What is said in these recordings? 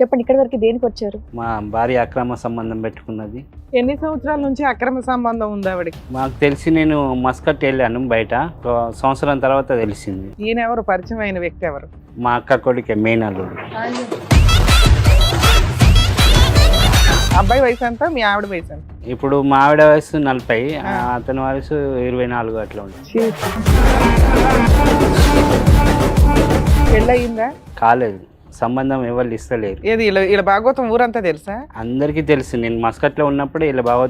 చెప్పండి, ఇక్కడి వరకు దేనికి వచ్చారు? మా భార్య అక్రమ సంబంధం పెట్టుకున్నది. ఎన్ని సంవత్సరాల నుంచి అక్రమ సంబంధం ఉంది ఆవిడకి? మాకు తెలిసి నేను మస్కట్ వెళ్ళాను బయట, ఒక సంవత్సరం తర్వాత తెలిసింది. ఈయన ఎవరు? పరిచయం అయిన వ్యక్తి ఎవరు? మా అక్క కొడుకే మేనల్లుడు. అబ్బాయి వయసు ఎంత? మీ ఆవిడ వయసు ఎంత? ఇప్పుడు మా ఆవిడ వయసు 40, అతని వయసు 24 అట్లా ఉంటుంది. పెళ్ళయిందా? కాలేదు, సంబంధం ఎవరు ఇస్తలేరు. ఏది ఇలా భాగవతం ఊరంతా తెలుసా? అందరికీ తెలుసు. నేను మస్కట్లో ఉన్నప్పుడు ఇలా బాగా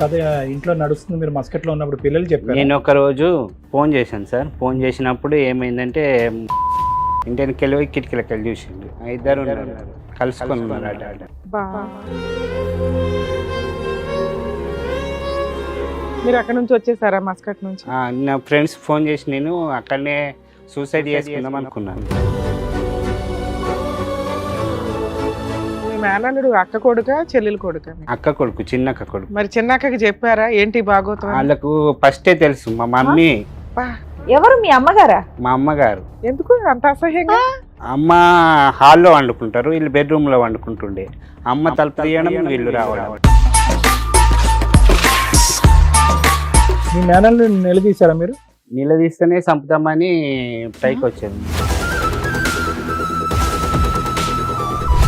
కథ ఇంట్లో నడుస్తుంది. మీరు మస్కట్లో ఉన్నప్పుడు పిల్లలు చెప్పారు. నేను ఒక రోజు ఫోన్ చేశాను సార్. ఫోన్ చేసినప్పుడు ఏమైందంటే ఇంటికి వెళ్ళి కిటికీలకి వెళ్ళి చూసిండు. ఇద్దరు కలుసుకున్నారు. మీరు అక్కడ నుంచి వచ్చేసారా? మస్కట్ నుంచి? నా ఫ్రెండ్స్ ఫోన్ చేసి నేను అక్కడనే సూసైడ్ చేసుకుందాం అనుకున్నాను. మీ మేనల్లుడు అక్క కొడుక చెల్లెలు కొడుక? అక్క కొడుకు, చిన్న అక్క కొడుకు. మరి చిన్న అక్కకి చెప్పారా ఏంటి భాగవతం? వాళ్ళకు ఫస్టే తెలుసు. మా మమ్మీ. ఎవరు? మీ అమ్మగారా? మా అమ్మగారు. ఎందుకు అంత అసహ్యంగా? అమ్మ హాల్లో వండుకుంటారు, వీళ్ళు బెడ్రూమ్ లో వండుకుంటుండే. అమ్మ తలుపు తీయడం, వీళ్ళు రావడం. మీ మేనల్ని నిలదీశారా మీరు? నిలదీస్తేనే చంపుతామని పైకి వచ్చాను.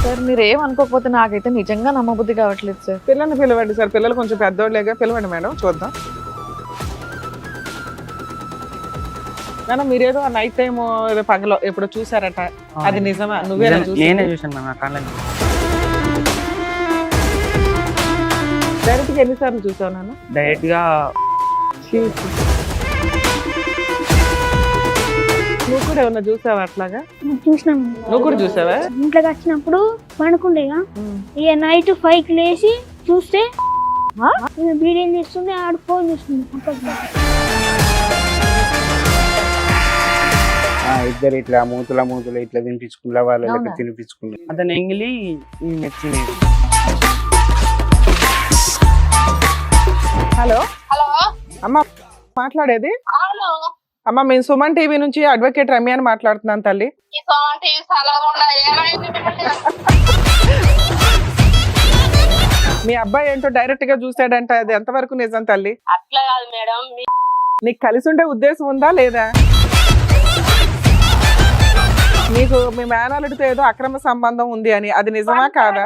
సార్ మీరు ఏమనుకోకపోతే నాకైతే నిజంగా నమ్మబుద్ధి కావట్లేదు సార్. పిల్లల్ని పిలవండి సార్. పిల్లలు కొంచెం పెద్దోళ్ళేగా, పిలవండి మేడం, చూద్దాం. మేడం మీరేదో నైట్ టైం ఏదో పగలో ఎప్పుడు చూసారట, అది నిజమా? నువ్వేనా? నేనే చూసాను మేడం. డైరెక్ట్ గా ఎన్నిసార్లు చూసావు నాన్న? డైరెక్ట్ గా నువ్వు కూడా ఏమన్నా చూసావా అట్లాగా? చూసినాం. నువ్వు కూడా చూసావా? ఇంట్లోకి వచ్చినప్పుడు పడుకుండేగా, ఇక నైట్ 5కి లేచి చూస్తే వీడియో చేస్తుండే, ఆడు ఫోన్ చూస్తుంది. ఇద్దరు ఇట్లా మూతుల ఇట్లా తినిపించుకున్నా, వాళ్ళకి తినిపించుకున్నా. అతను ఎంగిలి మెచ్చింది. హలో హలో అమ్మ మాట్లాడేది? హలో అమ్మ మేము సుమన్ టీవీ నుంచి అడ్వకేట్ రమ్య అని మాట్లాడుతున్నాను తల్లి. ఈ సోమన్ టీవీ సలహా ఏమైంది? మీ అబ్బాయి ఏంటో డైరెక్ట్ గా చూసాడంట, అది ఎంతవరకు నిజం తల్లి? అట్లా కాదు మేడం, నీకు కలిసి ఉండే ఉద్దేశం ఉందా లేదా? నీకు మీ మేనల్లుడితో ఏదో అక్రమ సంబంధం ఉంది అని, అది నిజమా కాదా?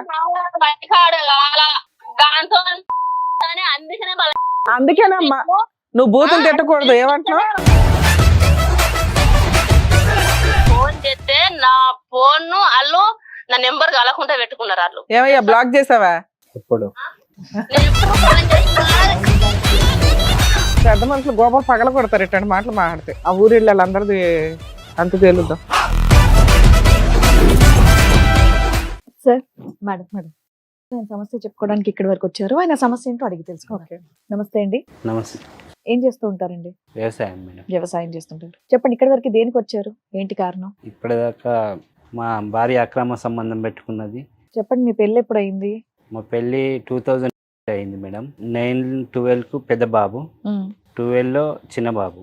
అందుకేనమ్మా నువ్వు బూతులు తిట్టకూడదు. ఏమంటున్నావు? ఫోన్ చేస్తే నా ఫోన్ వాళ్ళు నా నెంబర్ కలకుండా పెట్టుకున్నారు వాళ్ళు. ఏమయ్యా బ్లాక్ చేసావా? ఎప్పుడు పెద్ద మనుషులు గోపాలు పగల కొడతారు ఇట్లాంటి మాటలు మాట్లాడితే. ఆ ఊరి వాళ్ళందరిది అంత తేలుద్దాం. సార్ మేడం నేను సమస్య చెప్పుకోవడానికి ఇక్కడి వరకు వచ్చారు. ఆయన సమస్య ఏంటో అడిగి తెలుసుకోవాలి. నమస్తే అండి. నమస్తే. ఏం చేస్తూ ఉంటారండి? వ్యవసాయం మేడం. వ్యవసాయం చేస్తుంటారు. చెప్పండి, ఇక్కడి వరకు దేనికి వచ్చారు? ఏంటి కారణం? ఇప్పటిదాకా మా భార్య అక్రమ సంబంధం పెట్టుకున్నది. చెప్పండి, మీ పెళ్ళి ఎప్పుడు అయింది? మా పెళ్ళి 2000 అయింది మేడం. 9-12కు పెద్ద బాబు, 12లో చిన్న బాబు.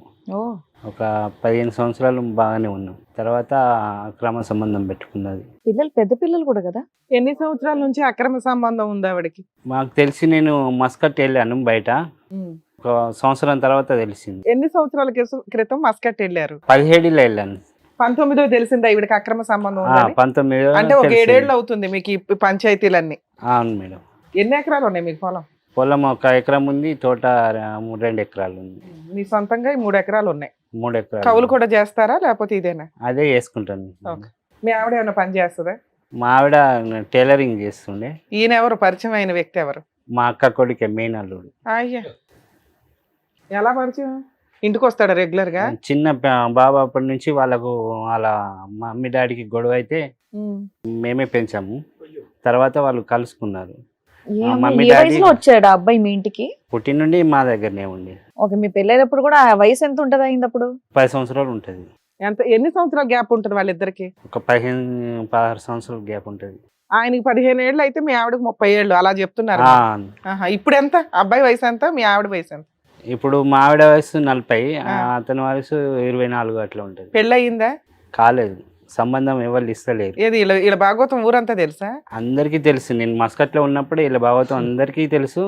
ఒక 15 సంవత్సరాలు బాగానే ఉన్నాం. తర్వాత అక్రమ సంబంధం పెట్టుకున్నది. పిల్లలు పెద్ద పిల్లలు కూడా కదా? ఎన్ని సంవత్సరాల నుంచి అక్రమ సంబంధం ఉంది ఆవిడకి? మాకు తెలిసి నేను మస్కట్ వెళ్ళాను బయట, ఒక సంవత్సరం తర్వాత తెలిసింది. ఎన్ని సంవత్సరాల క్రితం మస్కట్ వెళ్ళారు? 17లో వెళ్ళాను. 19 తెలిసిందా ఈవిడకి అక్రమ సంబంధం ఉందని? 19 అంటే ఒక 7 ఏళ్ళు అవుతుంది మీకు ఈ పంచాయతీలన్నీ? అవును మేడం. ఎన్ని ఎకరాలు ఉన్నాయి మీకు పొలం? పొలం 1 ఎకరం ఉంది, తోట 2 ఎకరాలు ఉంది. మీ సొంతంగా 3 ఎకరాలు ఉన్నాయి. 3 ఎకరాలు. కవులు కూడా చేస్తారా లేకపోతే ఇదేనా? అదే చేసుకుంటాను. మీ ఆవిడ ఏమైనా పని చేస్తుందా? మా ఆవిడ టైలరింగ్ చేస్తుండే. ఈయన ఎవరు? పరిచయం అయిన వ్యక్తి ఎవరు? మా అక్క కొడుకే మేనల్లుడు. అయ్యా, ఎలా పరిచయం? ఇంటికి వస్తాడా రెగ్యులర్ గా? చిన్న బాబు అప్పటి నుంచి వాళ్ళకు వాళ్ళ మమ్మీ డాడీకి గొడవ అయితే మేమే పెంచాము. తర్వాత వాళ్ళు కలుసుకున్నారు. ఏ వయసులో వచ్చాడు ఆ అబ్బాయి మీ ఇంటికి? పుట్టి నుండి మా దగ్గరనే ఉండి. ఓకే, మీ పెళ్ళైనప్పుడు కూడా ఆ వయసు ఎంత ఉంటది అయింది అప్పుడు? 10 సంవత్సరాలు ఉంటది. ఎన్ని సంవత్సరాల గ్యాప్ ఉంటది వాళ్ళిద్దరికి? ఒక 15-16 సంవత్సరాల గ్యాప్ ఉంటది. ఆయనకి 15 ఏళ్ళు అయితే మీ ఆవిడకి 30 ఏళ్ళు అలా చెప్తున్నారు. ఇప్పుడు ఎంత? అబ్బాయి వయసు ఎంత? మీ ఆవిడ వయసు ఎంత? ఇప్పుడు మా ఆవిడ వయసు 40, ఆ. అతని వయసు 24 అట్లా ఉంటుంది. పెళ్ళి అయిందా? కాలేదు, సంబంధం ఎవరు ఇస్తలేరు. ఏది ఇలా భాగవతం ఊరంతా తెలుసా? అందరికీ తెలుసు, నేను మస్కట్లో ఉన్నప్పుడు ఇలా భాగవతం అందరికీ తెలుసు.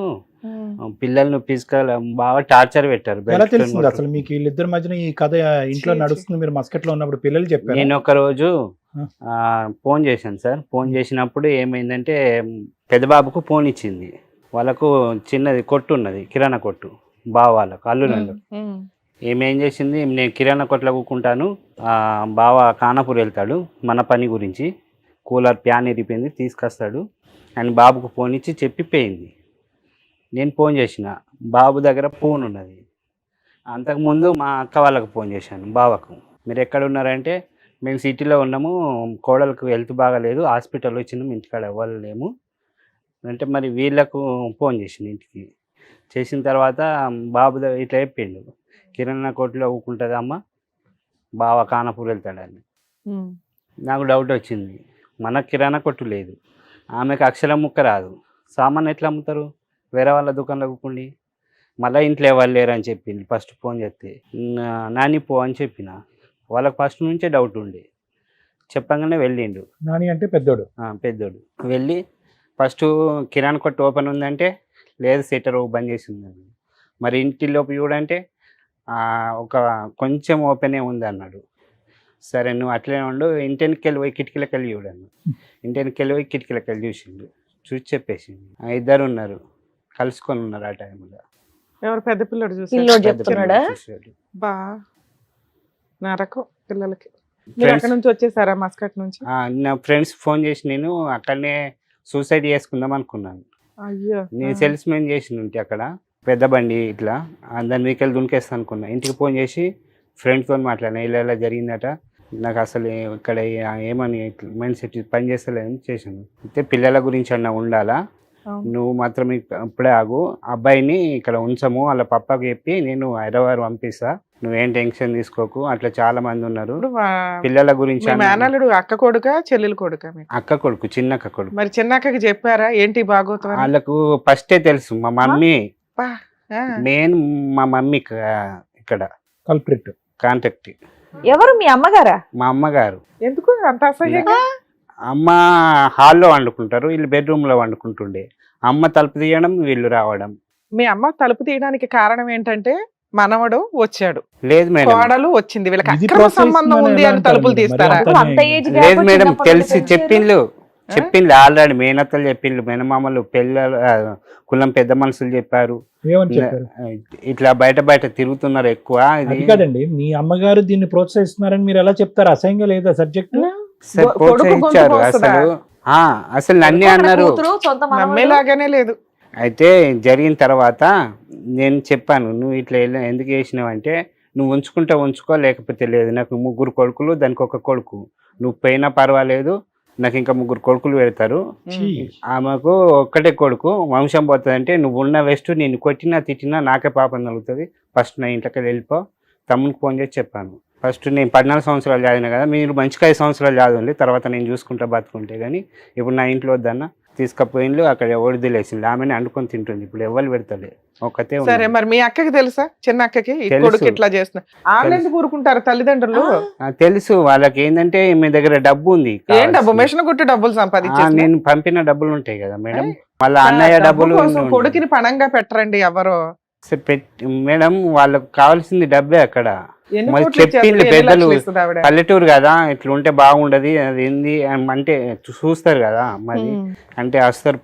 పిల్లల్ని ఫిజికల్ బాగా టార్చర్ పెట్టారు. ఎలా తెలిసింది అసలు మీకు వీళ్ళిద్దరి మధ్యన ఈ కథ ఇంట్లో నడుస్తుంది? మీరు మస్కట్లో ఉన్నప్పుడు పిల్లలు చెప్పారు. నేను ఒక రోజు ఫోన్ చేశాను సార్. ఫోన్ చేసినప్పుడు ఏమైందంటే పెద్ద బాబుకు ఫోన్ ఇచ్చింది. వాళ్ళకు చిన్నది కొట్టు ఉన్నది, కిరాణా కొట్టు, బావ వాళ్ళకు అల్లునండు. ఏం చేసింది, నేను కిరాణా కొట్లో కూకుంటాను, బావ కానాపూర్ వెళ్తాడు మన పని గురించి, కూలర్ ప్యాన్ ఇరిపోయింది తీసుకొస్తాడు అని బాబుకు ఫోన్ ఇచ్చి చెప్పిపోయింది. నేను ఫోన్ చేసిన, బాబు దగ్గర ఫోన్ ఉన్నది. అంతకుముందు మా అక్క వాళ్ళకు ఫోన్ చేశాను, బావకు, మీరు ఎక్కడ ఉన్నారంటే మేము సిటీలో ఉన్నాము, కోడలకు హెల్త్ బాగాలేదు, హాస్పిటల్ వచ్చినాము, ఇంటికాడ ఇవ్వలేము అంటే, మరి వీళ్ళకు ఫోన్ చేసింది ఇంటికి. చేసిన తర్వాత బాబు ఇట్లా చెప్పిండు, కిరాణా కొట్లో ఊకుంటుంది అమ్మ, బావ కానాపూర్ వెళ్తాడని. నాకు డౌట్ వచ్చింది, మనకు కిరాణా కొట్టు లేదు, ఆమెకు అక్షరం ముక్క రాదు, సామాన్ ఎట్లా అమ్ముతారు వేరే వాళ్ళ దుకాణంలో కూకుండి, మళ్ళీ ఇంట్లో ఎవరు లేరు అని చెప్పింది. ఫస్ట్ ఫోన్ చేస్తే నాని పో అని చెప్పిన, వాళ్ళకి ఫస్ట్ నుంచే డౌట్ ఉండే. చెప్పగానే వెళ్ళిండు. నాని అంటే పెద్దోడు? పెద్దోడు. వెళ్ళి ఫస్ట్ కిరాణా కొట్టు ఓపెన్ ఉందంటే లేదు, సెటర్ బంద్ చేసి ఉందండి. మరి ఇంటిలోపు చూడంటే ఒక కొంచెం ఓపెనే ఉంది అన్నాడు. సరే నువ్వు అట్లే ఉండు, ఇంటికి వెళ్ళి పోయి కిటికీలకు వెళ్ళి చూడను. ఇంటికి వెళ్ళి పోయి కిటికీలకు వెళ్ళి చూసిండు, చూసి చెప్పేసిండు. ఇద్దరు ఉన్నారు, కలుసుకొని ఉన్నారు ఆ టైంలో. ఎవరు? పెద్ద పిల్లడు చూసి పిల్లోడు చెప్తున్నాడా? బా నరకం పిల్లలకి. మీరు అక్కడ నుంచి వచ్చేసారా మస్కట్ నుంచి? నా ఫ్రెండ్స్ ఫోన్ చేసి నేను అక్కడనే సూసైడ్ చేసుకుందాం అనుకున్నాను. అయ్యో, నేను సేల్స్ మెన్ చేసిన ఉంటే అక్కడ పెద్ద బండి ఇట్లా దాని మీకెళ్ళి దునికేస్తా అనుకున్నా. ఇంటికి ఫోన్ చేసి ఫ్రెండ్తో మాట్లాడినా, ఇలా జరిగిందట, నాకు అసలు ఇక్కడ ఏమని మైండ్ సెట్ పని చేస్తలేదని చేశాను. అయితే పిల్లల గురించి అన్న ఉండాలా, నువ్వు మాత్రం ఇప్పుడే ఆగు, అబ్బాయిని ఇక్కడ ఉంచము, వాళ్ళ పప్పకి చెప్పి నేను హైదరాబాద్ పంపిస్తా, నువ్వేం టెన్షన్ తీసుకోకు, అట్లా చాలా మంది ఉన్నారు పిల్లల గురించి. మేనల్లుడు అక్క కొడుక చెల్లెలు కొడుక? అక్క కొడుకు, చిన్న అక్క కొడుకు. మరి చిన్న అక్కకి చెప్పారా ఏంటి భాగవతం? వాళ్ళకు ఫస్టే తెలుసు, మా మమ్మీ మెయిన్, మా మమ్మీ ఇక్కడ కల్ప్రిట్ కాంటాక్ట్. ఎవరు? మీ అమ్మగారా? మా అమ్మగారు. ఎందుకు అంత అసహ్యంగా? అమ్మ హాల్లో వండుకుంటారు, వీళ్ళు బెడ్రూమ్లో వండుకుంటుండే. అమ్మ తలుపు తీయడం, వీళ్ళు రావడం. మీ అమ్మ తలుపు తీయడానికి కారణం ఏంటంటే మనవడు వచ్చాడు, లేదు మేడం, కోడలు వచ్చింది, వీళ్ళకి ఇది అక్రమ process సంబంధం అని ఉంది ఎలా అని అంటారు తలుపులు మరి? తీస్తారా? అంత అంత ఏజ్ గ్యాప్ లేదు మేడం, చిన్నప్పటి తెలిసి నుంచి చెప్పిండ్రు ఆల్రెడీ, మేనత్తలు చెప్పిండ్రు, మేనమామలు, పిల్లలు, కులం పెద్ద మనుషులు చెప్పారు. ఏమని చెప్పారు? ఇట్లా బయట తిరుగుతున్నారు ఎక్కువ. అది కాదండి, మీ అమ్మగారు దీన్ని ప్రోత్సహిస్తున్నారని మీరు ఎలా చెప్తారు? అసహ్యంగా లేదా సబ్జెక్ట్? ప్రోత్సహించారు అసలు. అసలు నన్నే అన్నారు, కూతురు, సొంత మనవడు. నమ్మేలాగానే లేదు. అయితే జరిగిన తర్వాత నేను చెప్పాను, నువ్వు ఇట్లా ఎందుకు చేసినావు అంటే, నువ్వు ఉంచుకో, లేకపోతే లేదు, నాకు 3 కొడుకులు, దానికి 1 కొడుకు, నువ్వు పోయినా పర్వాలేదు, నాకు ఇంకా 3 కొడుకులు పెడతారు, ఆమెకు ఒక్కటే కొడుకు, వంశం పోతుంది అంటే, నువ్వు ఉన్న వేస్ట్, నేను కొట్టినా తిట్టినా నాకే పాపం కలుగుతుంది, ఫస్ట్ నా ఇంట్లోకి వెళ్ళిపో. తమ్మునికి ఫోన్ చేసి చెప్పాను, ఫస్ట్ నేను 14 సంవత్సరాలు చదివినా కదా, మీరు మంచిగా 5 సంవత్సరాలు చదవండి, తర్వాత నేను చూసుకుంటా బతుకుంటే, కానీ ఇప్పుడు నా ఇంట్లో వద్దన్న తీసుకపోయిండ్రు, అక్కడ వడిదిలేసింది, ఆమెను అండుకొని తింటుంది, ఇప్పుడు ఎవరు పెడతలే, ఒక్కతే ఉంది. సరే, మరి మీ అక్కకి తెలుసా? చిన్న అక్కకి ఈ తెలుసు. కొడుకు ఇట్లా చేస్తున్నా, వాళ్ళు ఎందుకు ఊరుకుంటారు తల్లిదండ్రులు? తెలుసు వాళ్ళకి, ఏంటంటే మీ దగ్గర డబ్బు ఉంది. ఏం డబ్బు? మిషన్ కుట్టి డబ్బులు సంపాదించారు. నేను పంపిన డబ్బులు ఉంటాయి కదా మేడం, వాళ్ళ అన్నయ్య డబ్బులు. కొడుకుని పణంగా పెట్టరండి ఎవరు మేడం, వాళ్ళకి కావాల్సింది డబ్బే అక్కడ. ఎన్ని మరి కోట్లు చెప్పింది ఇచ్చేస్తారు? ఎన్ని పెద్దలు, లక్షలు ఇస్తుంది ఆవిడ? పల్లెటూరు కదా, ఇట్లా ఉంటే బాగుండదు, అది ఏంది అంటే చూస్తారు కదా, మరి అంటే వస్తారు